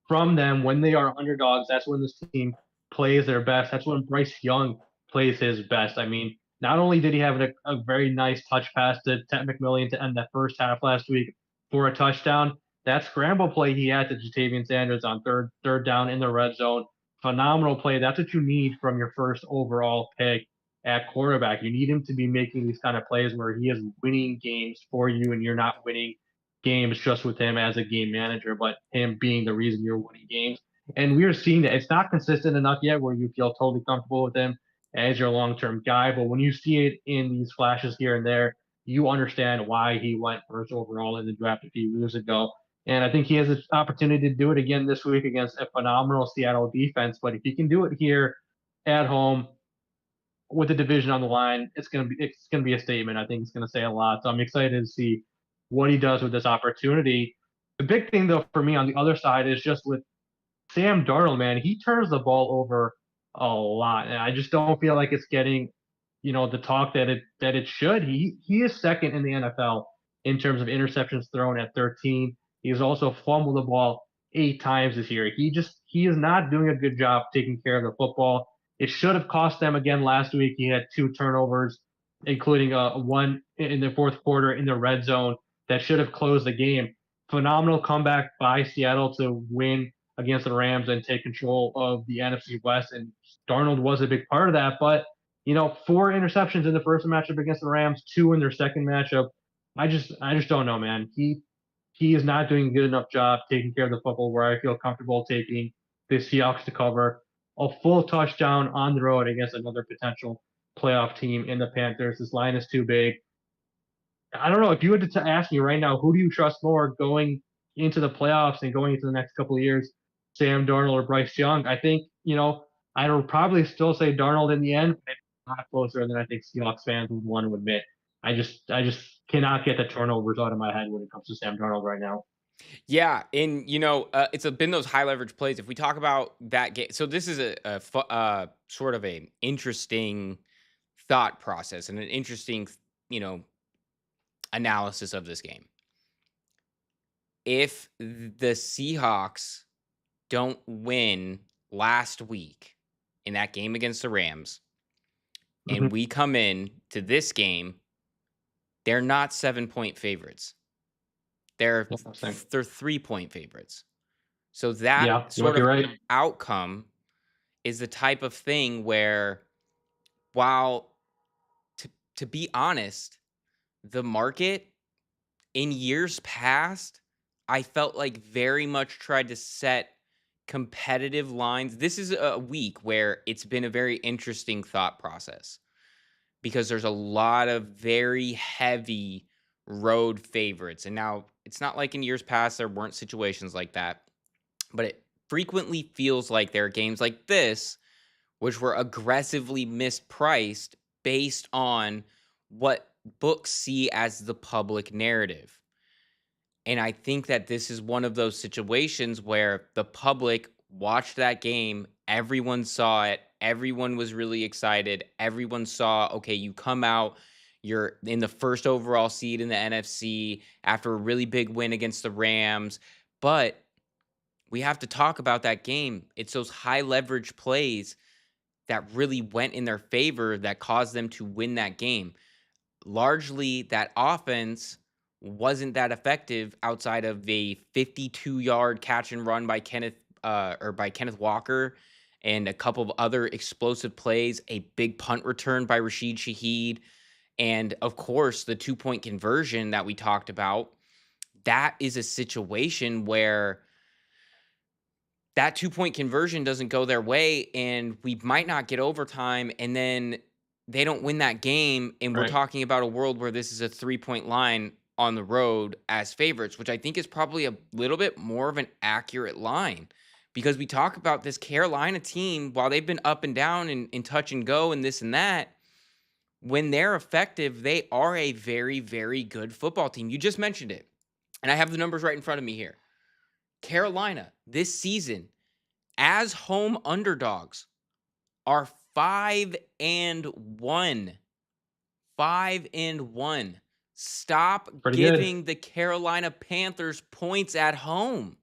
from them when they are underdogs. That's when this team plays their best. That's when Bryce Young plays his best. I mean, not only did he have a very nice touch pass to Ted McMillan to end that first half last week for a touchdown, that scramble play he had to Jatavian Sanders on third down in the red zone, phenomenal play. That's what you need from your first overall pick at quarterback. You need him to be making these kind of plays where he is winning games for you, and you're not winning games just with him as a game manager, but him being the reason you're winning games. And we're seeing that it's not consistent enough yet where you feel totally comfortable with him as your long-term guy. But when you see it in these flashes here and there, you understand why he went first overall in the draft a few years ago. And I think he has an opportunity to do it again this week against a phenomenal Seattle defense. But if he can do it here at home with the division on the line, it's gonna be a statement. I think it's gonna say a lot. So I'm excited to see what he does with this opportunity. The big thing though for me on the other side is just with Sam Darnold, man, he turns the ball over a lot, and I just don't feel like it's getting, the talk that it should. He is second in the NFL in terms of interceptions thrown at 13. He's also fumbled the ball 8 times this year. He is not doing a good job taking care of the football. It should have cost them again last week. He had 2 turnovers, including one in the fourth quarter in the red zone that should have closed the game. Phenomenal comeback by Seattle to win against the Rams and take control of the NFC West. And Darnold was a big part of that. But 4 interceptions in the first matchup against the Rams, 2 in their second matchup. I just don't know, man. He is not doing a good enough job taking care of the football where I feel comfortable taking the Seahawks to cover a full touchdown on the road against another potential playoff team in the Panthers. This line is too big. I don't know if you had to ask me right now, who do you trust more going into the playoffs and going into the next couple of years, Sam Darnold or Bryce Young? I think I would probably still say Darnold in the end, but it's a lot closer than I think Seahawks fans would want to admit. I just cannot get the turnovers out of my head when it comes to Sam Darnold right now. Yeah, and been those high leverage plays. If we talk about that game, so this is sort of an interesting thought process and an interesting, you know, analysis of this game. If the Seahawks don't win last week in that game against the Rams, and Mhm. we come in to this game, they're not 7-point favorites. They're Interesting. they're 3-point favorites. So that Yeah, you might sort be of right. outcome is the type of thing where, while to be honest, the market in years past, I felt like very much tried to set competitive lines. This is a week where it's been a very interesting thought process because there's a lot of very heavy road favorites. And now it's not like in years past there weren't situations like that, but it frequently feels like there are games like this which were aggressively mispriced based on what books see as the public narrative. And I think that this is one of those situations where the public watched that game, everyone saw it, everyone was really excited, everyone saw, okay, you come out, you're in the first overall seed in the NFC after a really big win against the Rams, but we have to talk about that game. It's those high leverage plays that really went in their favor that caused them to win that game. Largely, that offense wasn't that effective outside of a 52-yard catch and run by Kenneth Walker and a couple of other explosive plays, a big punt return by Rashid Shaheed, and of course the 2-point conversion that we talked about. That is a situation where that 2-point conversion doesn't go their way and we might not get overtime, and then they don't win that game, and we're Right. talking about a world where this is a 3-point line on the road as favorites, which I think is probably a little bit more of an accurate line, because we talk about this Carolina team, while they've been up and down and in touch and go and this and that, when they're effective, they are a very, very good football team. You just mentioned it, and I have the numbers right in front of me here. Carolina this season as home underdogs are 5-1. 5-1. Stop Pretty good. giving the Carolina Panthers points at home.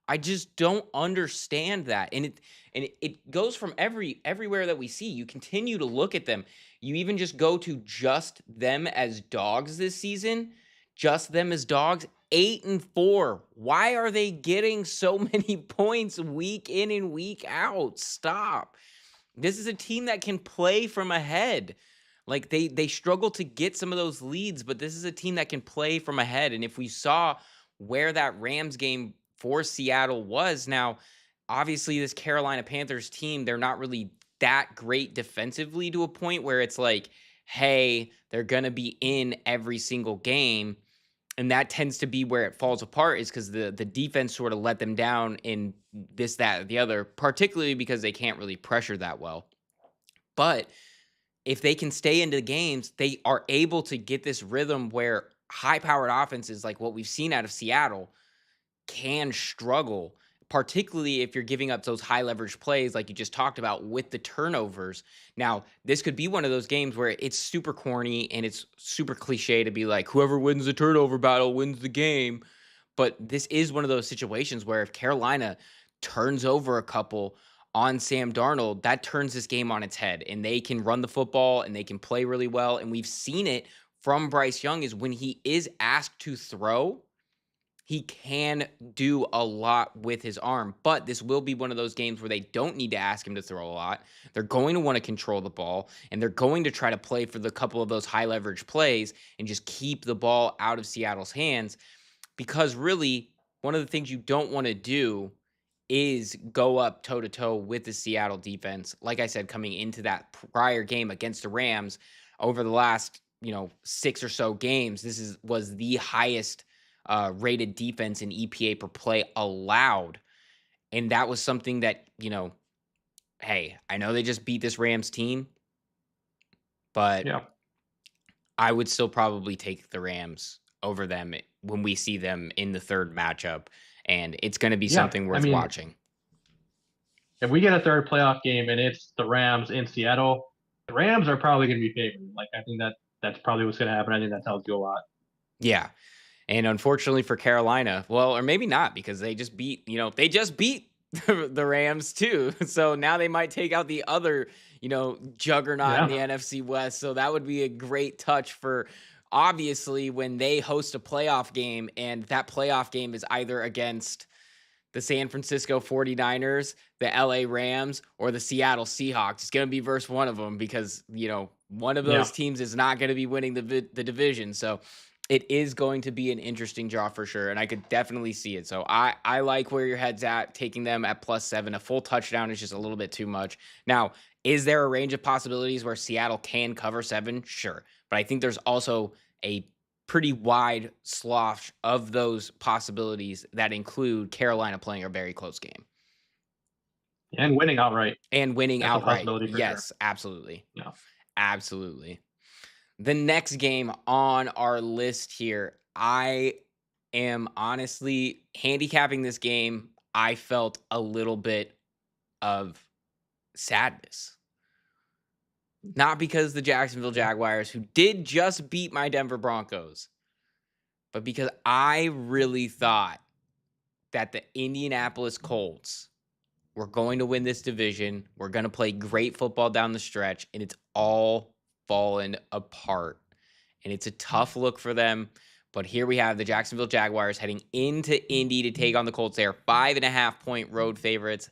I just don't understand that. And it goes from everywhere that we see. You continue to look at them. You even just go to just them as dogs this season. Just them as dogs, 8-4. Why are they getting so many points week in and week out? Stop. This is a team that can play from ahead. Like they struggle to get some of those leads, but this is a team that can play from ahead. And if we saw where that Rams game for Seattle was now, obviously this Carolina Panthers team, they're not really that great defensively to a point where it's like, hey, they're going to be in every single game. And that tends to be where it falls apart, is because the defense sort of let them down in this, that, or the other, particularly because they can't really pressure that well. But if they can stay into the games, they are able to get this rhythm where high-powered offenses like what we've seen out of Seattle can struggle, particularly if you're giving up those high leverage plays like you just talked about with the turnovers. Now, this could be one of those games where it's super corny and it's super cliche to be like, whoever wins the turnover battle wins the game. But this is one of those situations where if Carolina turns over a couple on Sam Darnold, that turns this game on its head, and they can run the football and they can play really well. And we've seen it from Bryce Young, is when he is asked to throw, he can do a lot with his arm. But this will be one of those games where they don't need to ask him to throw a lot. They're going to want to control the ball, and they're going to try to play for the couple of those high leverage plays and just keep the ball out of Seattle's hands. Because really, one of the things you don't want to do is go up toe to toe with the Seattle defense. Like I said, coming into that prior game against the Rams, over the last 6 or so games, was the highest rated defense in EPA per play allowed, and that was something that hey, I know they just beat this Rams team, but Yeah. I would still probably take the Rams over them when we see them in the third matchup, and it's going to be Yeah. something I worth mean, watching. if we get a third playoff game and it's the Rams in Seattle, the Rams are probably going to be favored. Like, I think that's probably what's going to happen. I think that tells you a lot. Yeah. And unfortunately for Carolina, well, or maybe not, because they just beat the Rams too. So now they might take out the other, juggernaut in the Yeah. NFC West. So that would be a great touch for, obviously, when they host a playoff game, and that playoff game is either against the San Francisco 49ers, the LA Rams, or the Seattle Seahawks. It's going to be versus one of them, because, one of Yeah. those teams is not going to be winning the division. So it is going to be an interesting draw for sure, and I could definitely see it. So I like where your head's at, taking them at +7. A full touchdown is just a little bit too much. Now, is there a range of possibilities where Seattle can cover 7? Sure. But I think there's also a pretty wide swath of those possibilities that include Carolina playing a very close game And winning outright. and winning That's a outright. possibility for sure. Yes, absolutely. Yeah. Absolutely. The next game on our list here, I am honestly handicapping this game. I felt a little bit of sadness. Not because the Jacksonville Jaguars, who did just beat my Denver Broncos, but because I really thought that the Indianapolis Colts were going to win this division. We're going to play great football down the stretch, and it's all fallen apart. And it's a tough look for them. But here we have the Jacksonville Jaguars heading into Indy to take on the Colts. They are 5.5-point road favorites.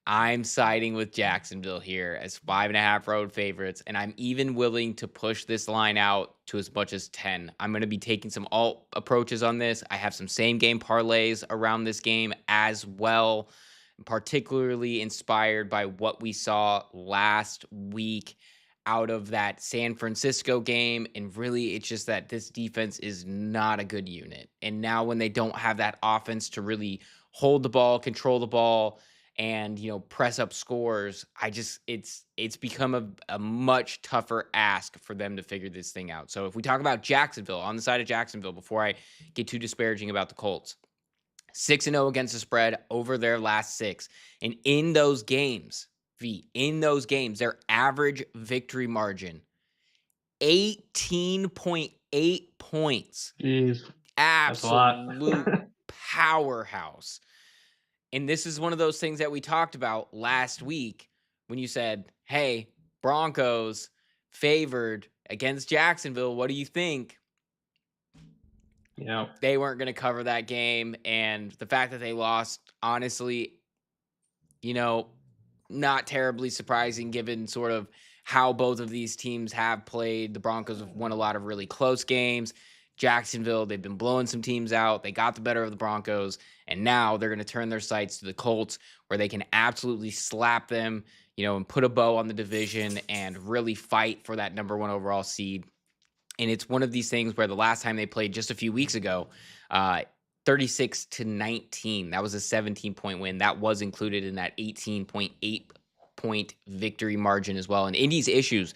I'm siding with Jacksonville here as 5.5 road favorites, and I'm even willing to push this line out to as much as 10. I'm going to be taking some alt approaches on this. I have some same game parlays around this game as well, particularly inspired by what we saw last week out of that San Francisco game. And really, it's just that this defense is not a good unit. And now when they don't have that offense to really hold the ball, control the ball, and press up scores, it's become a much tougher ask for them to figure this thing out. So if we talk about Jacksonville, on the side of Jacksonville, before I get too disparaging about the Colts, 6-0 against the spread over their last 6. And in those games, their average victory margin, 18.8 points. Jeez. That's a lot. Absolute powerhouse. And this is one of those things that we talked about last week when you said, hey, Broncos favored against Jacksonville. What do you think? You know, They weren't going to cover that game. And the fact that they lost, honestly, you know, not terribly surprising given sort of how both of these teams have played. The Broncos have won a lot of really close games. Jacksonville, they've been blowing some teams out. They got the better of the Broncos, and now they're going to turn their sights to the Colts, where they can absolutely slap them, and put a bow on the division and really fight for that number one overall seed. And it's one of these things where the last time they played just a few weeks ago, uh, 36-19, that was a 17-point win. That was included in that 18.8-point victory margin as well. And Indy's issues,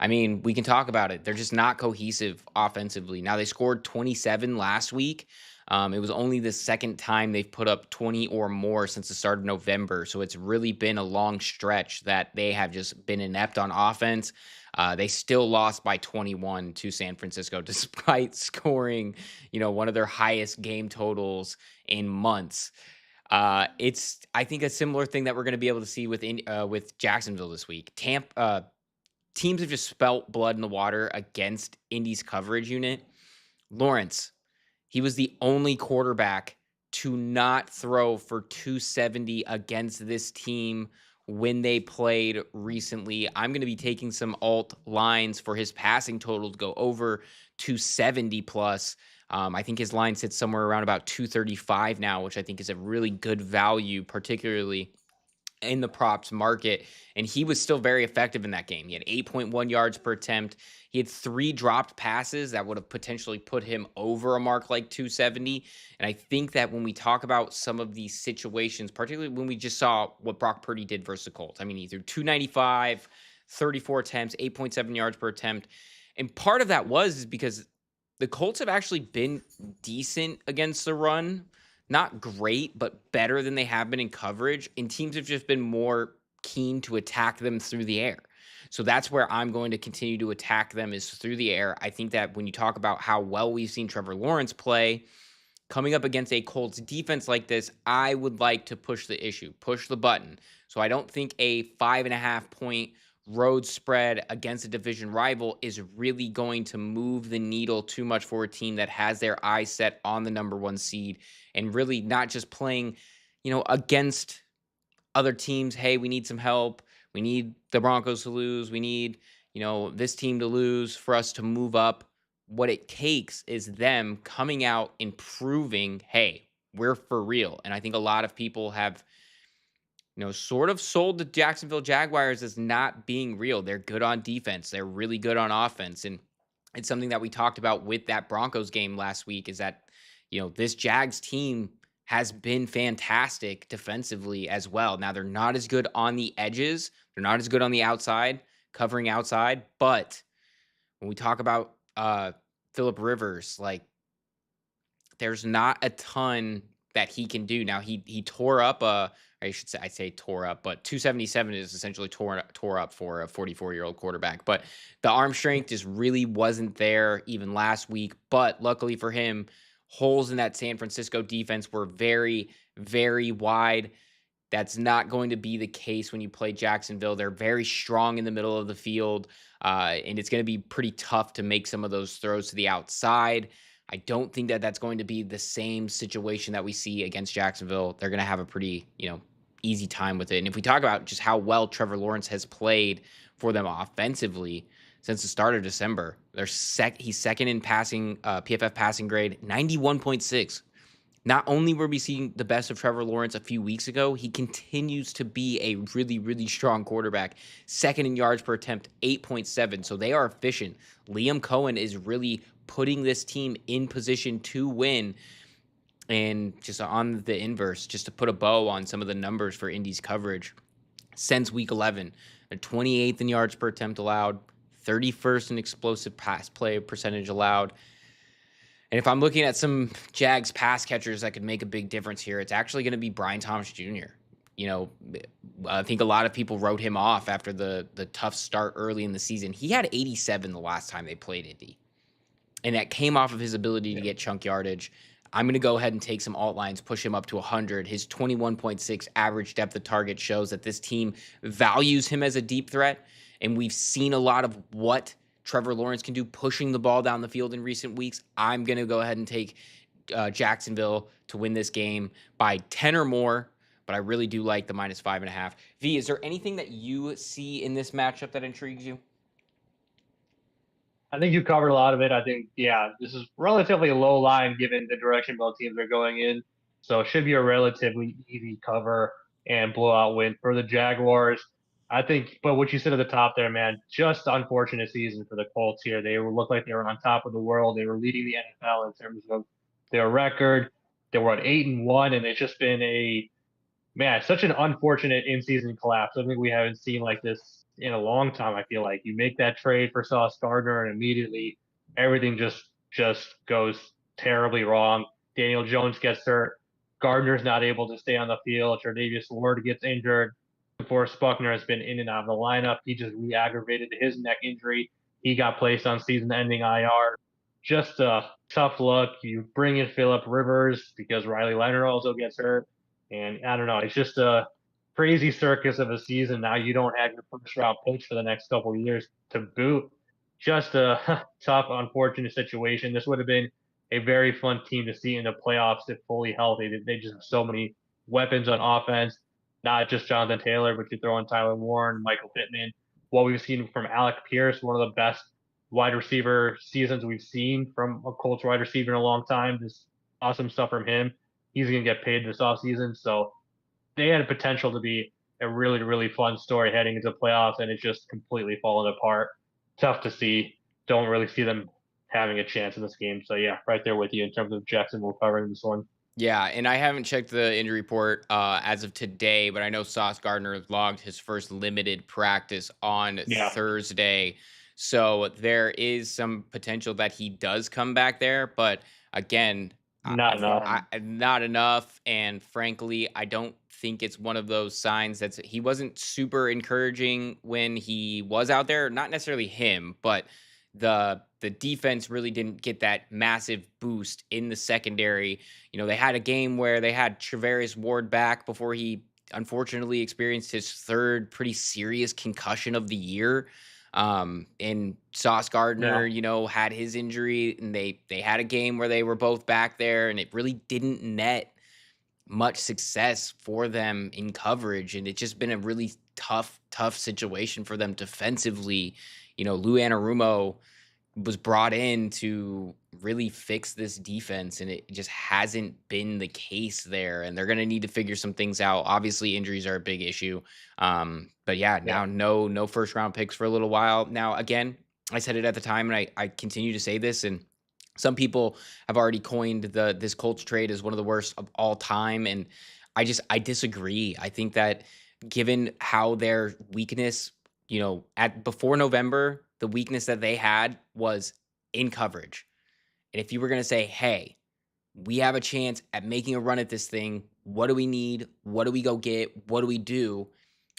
I mean, we can talk about it. They're just not cohesive offensively. Now, they scored 27 last week. It was only the second time they've put up 20 or more since the start of November. So it's really been a long stretch that they have just been inept on offense. They still lost by 21 to San Francisco, despite scoring, one of their highest game totals in months. It's, I think, a similar thing that we're going to be able to see with Jacksonville this week. Teams have just spelt blood in the water against Indy's coverage unit. Lawrence, he was the only quarterback to not throw for 270 against this team when they played recently. I'm going to be taking some alt lines for his passing total to go over 270 plus. I think his line sits somewhere around about 235 now, which I think is a really good value, particularly in the props market. And he was still very effective in that game. He had 8.1 yards per attempt. He had 3 dropped passes that would have potentially put him over a mark like 270. And I think that when we talk about some of these situations, particularly when we just saw what Brock Purdy did versus the Colts, I mean, he threw 295, 34 attempts, 8.7 yards per attempt. And part of that is because the Colts have actually been decent against the run. Not great, but better than they have been in coverage. And teams have just been more keen to attack them through the air. So that's where I'm going to continue to attack them, is through the air. I think that when you talk about how well we've seen Trevor Lawrence play, coming up against a Colts defense like this, I would like to push the button. So I don't think a 5.5-point road spread against a division rival is really going to move the needle too much for a team that has their eyes set on the number one seed and really not just playing, against other teams. Hey, we need some help. We need the Broncos to lose. We need, this team to lose for us to move up. What it takes is them coming out and proving, hey, we're for real. And I think a lot of people have, sort of sold the Jacksonville Jaguars as not being real. They're good on defense. They're really good on offense. And it's something that we talked about with that Broncos game last week, is that, this Jags team has been fantastic defensively as well. Now, they're not as good on the edges. They're not as good on the outside, covering outside. But when we talk about Phillip Rivers, like, there's not a ton that he can do. Now, he tore up I say tore up, but 277 is essentially tore up for a 44-year-old quarterback. But the arm strength just really wasn't there even last week. But luckily for him, holes in that San Francisco defense were very, very wide. That's not going to be the case when you play Jacksonville. They're very strong in the middle of the field, and it's going to be pretty tough to make some of those throws to the outside. I don't think that that's going to be the same situation that we see against Jacksonville. They're going to have a pretty, easy time with it. And if we talk about just how well Trevor Lawrence has played for them offensively since the start of December, he's second in passing, PFF passing grade, 91.6. Not only were we seeing the best of Trevor Lawrence a few weeks ago, he continues to be a really, really strong quarterback. Second in yards per attempt, 8.7. So they are efficient. Liam Cohen is really putting this team in position to win. And just on the inverse, just to put a bow on some of the numbers for Indy's coverage, since week 11, they're 28th in yards per attempt allowed, 31st in explosive pass play percentage allowed. And if I'm looking at some Jags pass catchers that could make a big difference here, it's actually going to be Brian Thomas Jr. I think a lot of people wrote him off after the tough start early in the season. He had 87 the last time they played Indy, and that came off of his ability to get chunk yardage. I'm going to go ahead and take some alt lines, push him up to 100. His 21.6 average depth of target shows that this team values him as a deep threat, and we've seen a lot of what Trevor Lawrence can do pushing the ball down the field in recent weeks, I'm going to go ahead and take Jacksonville to win this game by 10 or more. But I really do like the -5.5. V, is there anything that you see in this matchup that intrigues you? I think you covered a lot of it. I think, yeah, this is relatively low line given the direction both teams are going in. So it should be a relatively easy cover and blowout win for the Jaguars. I think, but what you said at the top there, man, just unfortunate season for the Colts here. They looked like they were on top of the world. They were leading the NFL in terms of their record. They were at 8-1, and it's just been a man, such an unfortunate in-season collapse. I think we haven't seen like this in a long time. I feel like you make that trade for Sauce Gardner, and immediately everything just goes terribly wrong. Daniel Jones gets hurt. Gardner's not able to stay on the field. Tre'Davious Ward gets injured. DeForest Buckner has been in and out of the lineup. He just re-aggravated his neck injury. He got placed on season-ending IR. Just a tough look. You bring in Philip Rivers because Riley Leonard also gets hurt. And I don't know, it's just a crazy circus of a season. Now you don't have your first round picks for the next couple of years to boot. Just a tough, unfortunate situation. This would have been a very fun team to see in the playoffs if fully healthy. They just have so many weapons on offense, not just Jonathan Taylor, but you throw in Tyler Warren, Michael Pittman. What we've seen from Alec Pierce, one of the best wide receiver seasons we've seen from a Colts wide receiver in a long time. Just awesome stuff from him. He's going to get paid this offseason. So they had a potential to be a really, really fun story heading into playoffs, and it's just completely fallen apart. Tough to see. Don't really see them having a chance in this game. So, yeah, right there with you in terms of Jacksonville covering this one. Yeah, and I haven't checked the injury report as of today, but I know Sauce Gardner logged his first limited practice on Yeah, Thursday. So there is some potential that he does come back there. But again, not enough. not enough. And frankly, I don't think it's one of those signs he wasn't super encouraging when he was out there. Not necessarily him, but the defense really didn't get that massive boost in the secondary. They had a game where they had Travarius Ward back before he unfortunately experienced his third pretty serious concussion of the year. And Sauce Yeah, Gardner, had his injury, and they had a game where they were both back there, and it really didn't net much success for them in coverage. And it's just been a really tough situation for them defensively. Lou Anarumo was brought in to really fix this defense, and it just hasn't been the case there. And they're going to need to figure some things out. Obviously, injuries are a big issue. But yeah, yeah, now no first round picks for a little while. Now, again, I said it at the time, and I continue to say this, and some people have already coined this Colts trade as one of the worst of all time, and I disagree. I think that given how their weakness, at before November, the weakness that they had was in coverage. And if you were going to say, "Hey, we have a chance at making a run at this thing. What do we need? What do we go get? What do we do?"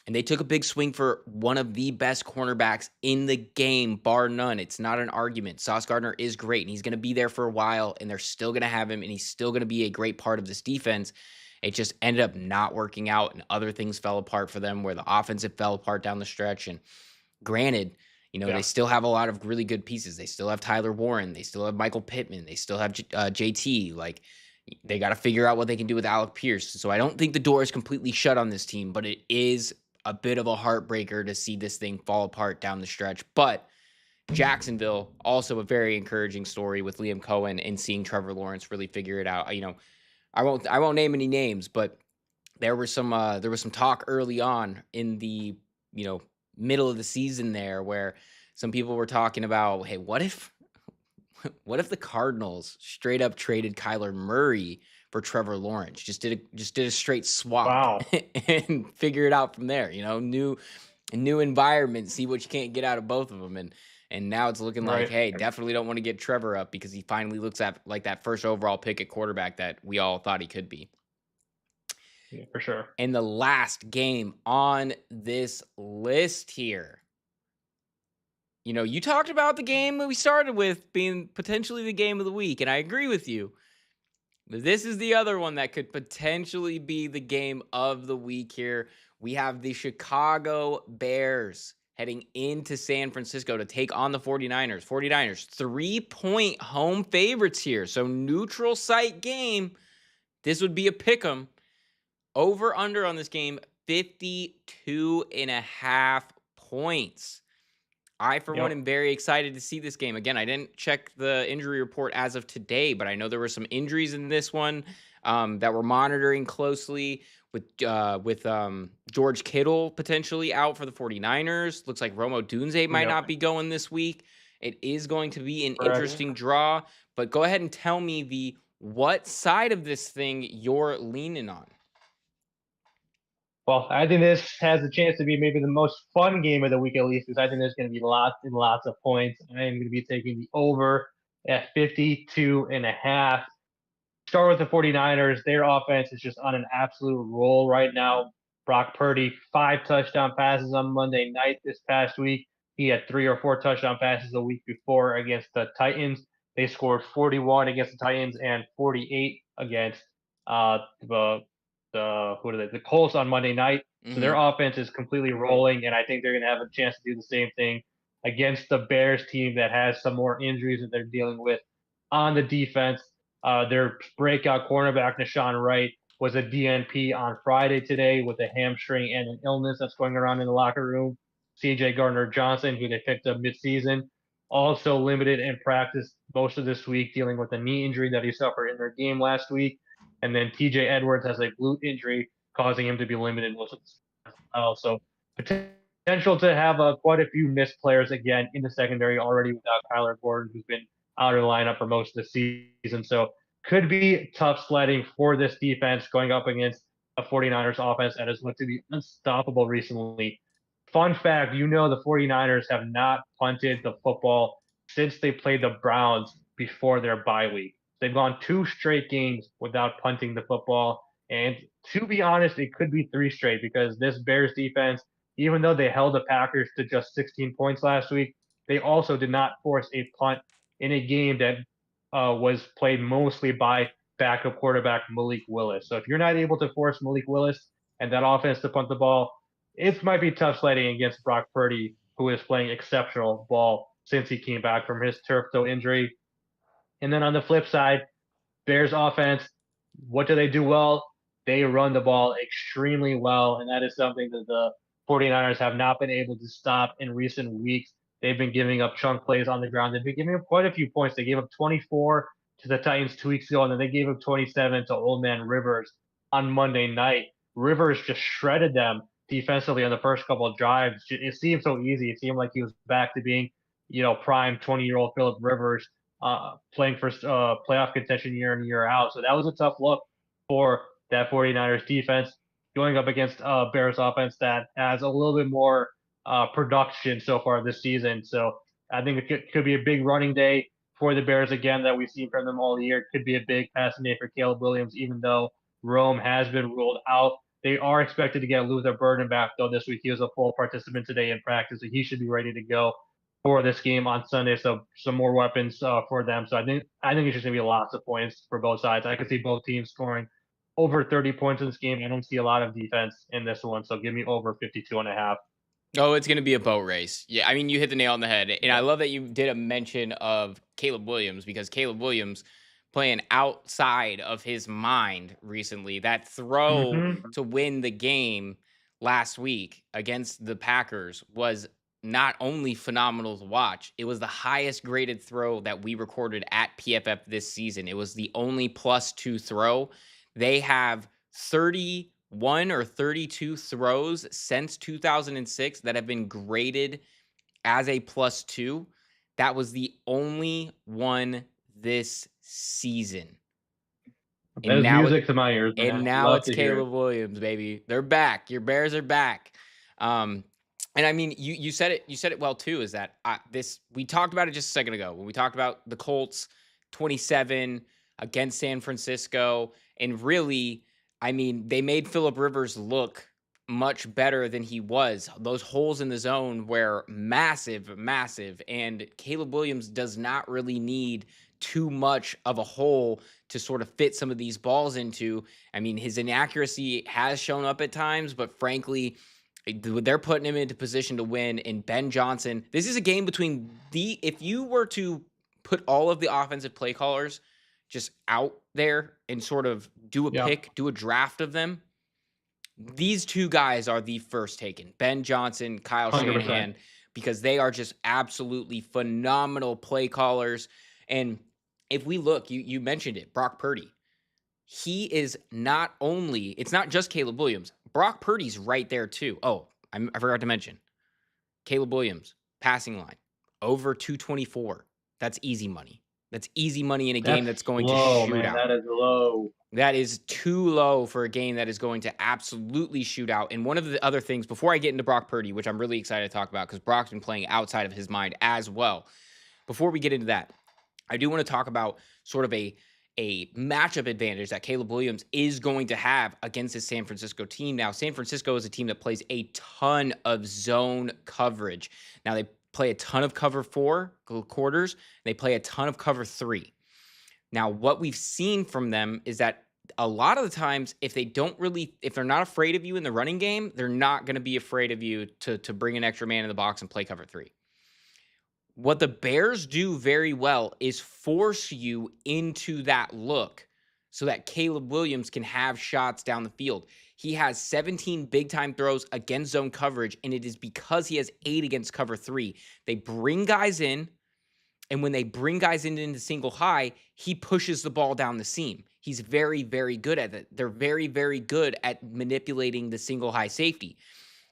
And they took a big swing for one of the best cornerbacks in the game, bar none. It's not an argument. Sauce Gardner is great, and he's going to be there for a while, and they're still going to have him, and he's still going to be a great part of this defense. It just ended up not working out, and other things fell apart for them where the offensive fell apart down the stretch. And granted, they yeah, still have a lot of really good pieces. They still have Tyler Warren. They still have Michael Pittman. They still have JT. Like, they got to figure out what they can do with Alec Pierce. So I don't think the door is completely shut on this team, but it is a bit of a heartbreaker to see this thing fall apart down the stretch. But Jacksonville, also a very encouraging story with Liam Cohen and seeing Trevor Lawrence really figure it out. I won't name any names, but there was some talk early on in the you know middle of the season there where some people were talking about, hey, what if the Cardinals straight up traded Kyler Murray for Trevor Lawrence? Just did a straight swap wow, and figure it out from there. New environment, see what you can't get out of both of them, and now it's looking like, right, hey, definitely don't want to get Trevor up because he finally looks at like that first overall pick at quarterback that we all thought he could be. yeah, for sure. And the last game on this list here, you talked about the game that we started with being potentially the game of the week, and I agree with you. But this is the other one that could potentially be the game of the week here. We have the Chicago Bears heading into San Francisco to take on the 49ers. 49ers, 3-point home favorites here. So neutral site game. This would be a pick 'em. Over under on this game, 52.5 points. I, for one, Yep. am very excited to see this game. Again, I didn't check the injury report as of today, but I know there were some injuries in this one that we're monitoring closely with George Kittle potentially out for the 49ers. Looks like Romo Dunze might Yep. not be going this week. It is going to be an Correct. interesting draw, but go ahead and tell me what side of this thing you're leaning on. Well, I think this has a chance to be maybe the most fun game of the week, at least, because I think there's going to be lots and lots of points. I am going to be taking the over at 52.5. Start with the 49ers. Their offense is just on an absolute roll right now. Brock Purdy, 5 touchdown passes on Monday night this past week. He had 3 or 4 touchdown passes the week before against the Titans. They scored 41 against the Titans and 48 against the Colts on Monday night. So their Hmm. offense is completely rolling, and I think they're going to have a chance to do the same thing against the Bears team that has some more injuries that they're dealing with on the defense. Their breakout cornerback, Nashawn Wright, was a DNP on Friday today with a hamstring and an illness that's going around in the locker room. CJ Gardner Johnson, who they picked up midseason, also limited in practice most of this week, dealing with a knee injury that he suffered in their game last week. And then TJ Edwards has a glute injury, causing him to be limited most of the season as well. So potential to have quite a few missed players again in the secondary already without Kyler Gordon, who's been out of the lineup for most of the season. So could be tough sledding for this defense going up against a 49ers offense that has looked to be unstoppable recently. Fun fact, the 49ers have not punted the football since they played the Browns before their bye week. They've gone 2 straight games without punting the football. And to be honest, it could be 3 straight because this Bears defense, even though they held the Packers to just 16 points last week, they also did not force a punt in a game that was played mostly by backup quarterback Malik Willis. So if you're not able to force Malik Willis and that offense to punt the ball, it might be tough sledding against Brock Purdy, who is playing exceptional ball since he came back from his turf toe injury. And then on the flip side, Bears offense, what do they do well? They run the ball extremely well, and that is something that the 49ers have not been able to stop in recent weeks. They've been giving up chunk plays on the ground. They've been giving up quite a few points. They gave up 24 to the Titans 2 weeks ago, and then they gave up 27 to Old Man Rivers on Monday night. Rivers just shredded them defensively on the first couple of drives. It seemed so easy. It seemed like he was back to being, prime 20-year-old Philip Rivers playing for playoff contention year in, year out. So that was a tough look for that 49ers defense going up against Bears offense that has a little bit more production so far this season. So I think it could be a big running day for the Bears again that we've seen from them all year. It could be a big passing day for Caleb Williams, even though Rome has been ruled out. They are expected to get Luther Burden back, though, this week. He was a full participant today in practice, so he should be ready to go for this game on Sunday. So some more weapons for them. So I think it's just gonna be lots of points for both sides. I could see both teams scoring over 30 points in this game. I don't see a lot of defense in this one. So give me over 52.5. Oh, it's going to be a boat race. Yeah, I mean, you hit the nail on the head. And I Yep. love that you did a mention of Caleb Williams because Caleb Williams playing outside of his mind recently. That throw Mm-hmm. to win the game last week against the Packers was not only phenomenal to watch, it was the highest graded throw that we recorded at PFF this season. It was the only +2 throw. They have 31 or 32 throws since 2006 that have been graded as a +2. That was the only one this season. That And is now it music to my ears, and man. now Love it's to hear it. Caleb Williams, baby. They're back. Your Bears are back. Um, and I mean, you said it. You said it well too. Is that this? We talked about it just a second ago when we talked about the Colts 27 against San Francisco, and really, I mean, they made Philip Rivers look much better than he was. Those holes in the zone were massive, massive, and Caleb Williams does not really need too much of a hole to sort of fit some of these balls into. I mean, his inaccuracy has shown up at times, but frankly, They're putting him into position to win. And Ben Johnson, this is a game between if you were to put all of the offensive play callers just out there and sort of do a Yeah, pick, do a draft of them, these two guys are the first taken. Ben Johnson, Kyle 100%. Shanahan, because they are just absolutely phenomenal play callers. And if we look, you mentioned it, Brock Purdy. He is not only, it's not just Caleb Williams. Brock Purdy's right there too. Oh, I forgot to mention Caleb Williams, passing line, over 224. That's easy money. That's easy money in a game That's that's going to low, shoot man. out. That is low. That is too low for a game that is going to absolutely shoot out. And one of the other things, before I get into Brock Purdy, which I'm really excited to talk about because Brock's been playing outside of his mind as well. Before we get into that, I do want to talk about sort of a matchup advantage that Caleb Williams is going to have against this San Francisco team. Now, San Francisco is a team that plays a ton of zone coverage. Now, they play a ton of cover 4 quarters. They play a ton of cover 3. Now, what we've seen from them is that a lot of the times, if they're not afraid of you in the running game, they're not going to be afraid of you to bring an extra man in the box and play cover 3. What the Bears do very well is force you into that look so that Caleb Williams can have shots down the field. He has 17 big time throws against zone coverage, and it is because he has 8 against cover 3. They bring guys in, and when they bring guys into single high, he pushes the ball down the seam. He's very, very good at it. They're very, very good at manipulating the single high safety.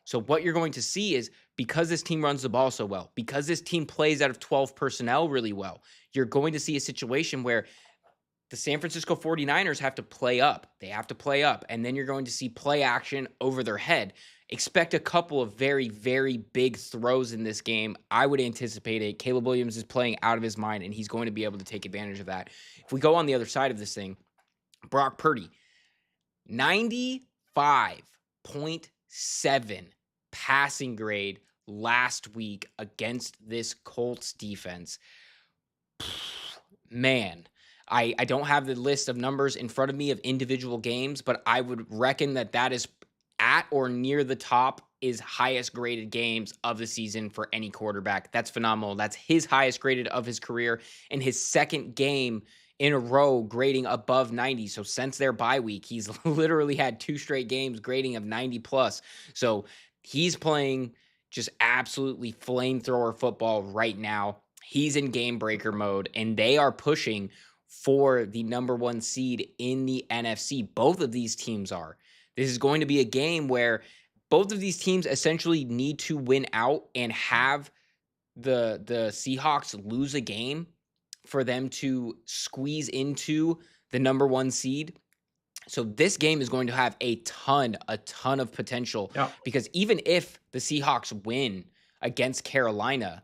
So what you're going to see is, because this team runs the ball so well, because this team plays out of 12 personnel really well, you're going to see a situation where the San Francisco 49ers have to play up. They have to play up. And then you're going to see play action over their head. Expect a couple of very, very big throws in this game. I would anticipate it. Caleb Williams is playing out of his mind, and he's going to be able to take advantage of that. If we go on the other side of this thing, Brock Purdy, 95.7 passing grade last week against this Colts defense. Man, I don't have the list of numbers in front of me of individual games, but I would reckon that is at or near the top is highest graded games of the season for any quarterback. That's phenomenal. That's his highest graded of his career, and his second game in a row grading above 90. So since their bye week, he's literally had 2 straight games grading of 90 plus. So he's playing just absolutely flamethrower football right now. He's in game breaker mode, and they are pushing for the number 1 seed in the NFC. Both of these teams are. This is going to be a game where both of these teams essentially need to win out and have the Seahawks lose a game for them to squeeze into the number 1 seed. So this game is going to have a ton of potential, Yeah. because even if the Seahawks win against Carolina,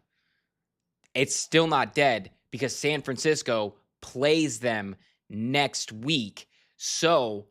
it's still not dead because San Francisco plays them next week. So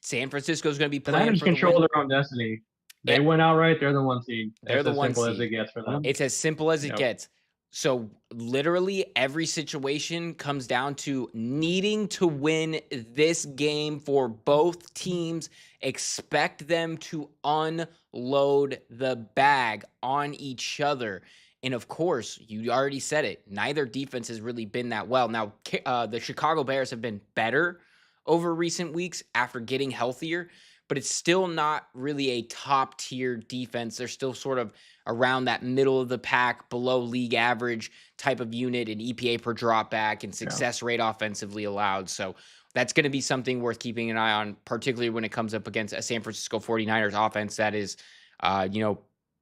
San Francisco is going to be The playing Niners for the control win. their own destiny. They Yeah, went out right. They're the 1 seed. they're It's the as 1 simple as seed. it gets for them. It's as simple as it Yep. gets. So literally every situation comes down to needing to win this game for both teams. Expect them to unload the bag on each other. And of course, you already said it, neither defense has really been that well. Now, the Chicago Bears have been better over recent weeks after getting healthier, but it's still not really a top tier defense. They're still sort of around that middle of the pack, below league average type of unit in EPA per drop back and success rate offensively allowed. So that's going to be something worth keeping an eye on, particularly when it comes up against a San Francisco 49ers offense that is,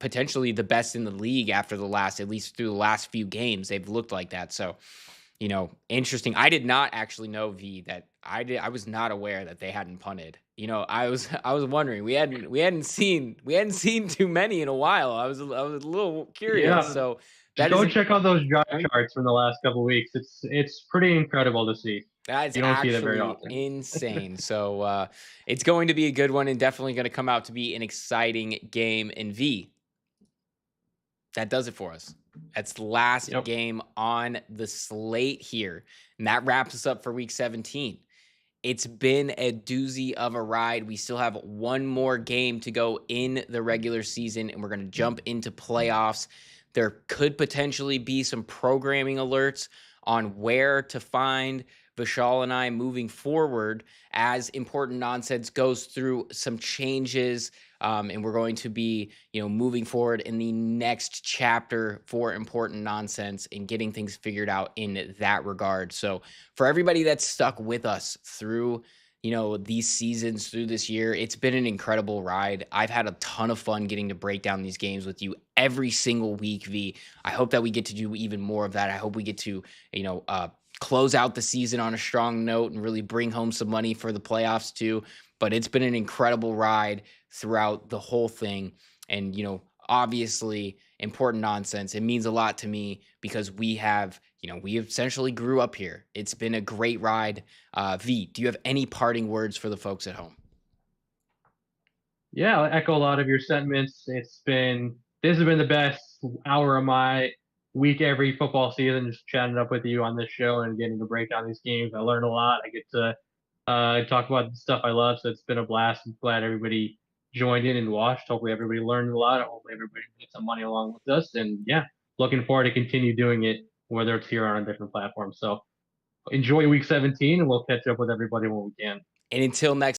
potentially the best in the league after at least through the last few games, they've looked like that. So, interesting. I did not actually know that I was not aware that they hadn't punted. I was wondering. We hadn't seen too many in a while. I was a little curious. Yeah. So Just go check out those drive charts from the last couple of weeks. It's pretty incredible to see. That's You don't see that very actually often. insane. So it's going to be a good one, and definitely going to come out to be an exciting game. In V, that does it for us. That's the last game on the slate here. And that wraps us up for week 17. It's been a doozy of a ride. We still have one more game to go in the regular season, and we're going to jump into playoffs. There could potentially be some programming alerts on where to find Vishal and I moving forward as Important Nonsense goes through some changes. And we're going to be, moving forward in the next chapter for Important Nonsense and getting things figured out in that regard. So, for everybody that's stuck with us through these seasons, through this year, it's been an incredible ride. I've had a ton of fun getting to break down these games with you every single week. I hope that we get to do even more of that. I hope we get to you know uh close out the season on a strong note and really bring home some money for the playoffs too. But it's been an incredible ride throughout the whole thing. And obviously, Important Nonsense, it means a lot to me because we essentially grew up here. It's been a great ride. Do you have any parting words for the folks at home? Yeah, I echo a lot of your sentiments. This has been the best hour of my week every football season, just chatting up with you on this show and getting to break down these games. I learned a lot. I get to talk about the stuff I love, so it's been a blast. I'm glad everybody joined in and watched. Hopefully, everybody learned a lot. Hopefully, everybody made some money along with us. And yeah, looking forward to continue doing it, whether it's here or on different platforms. So enjoy week 17, and we'll catch up with everybody when we can. And until next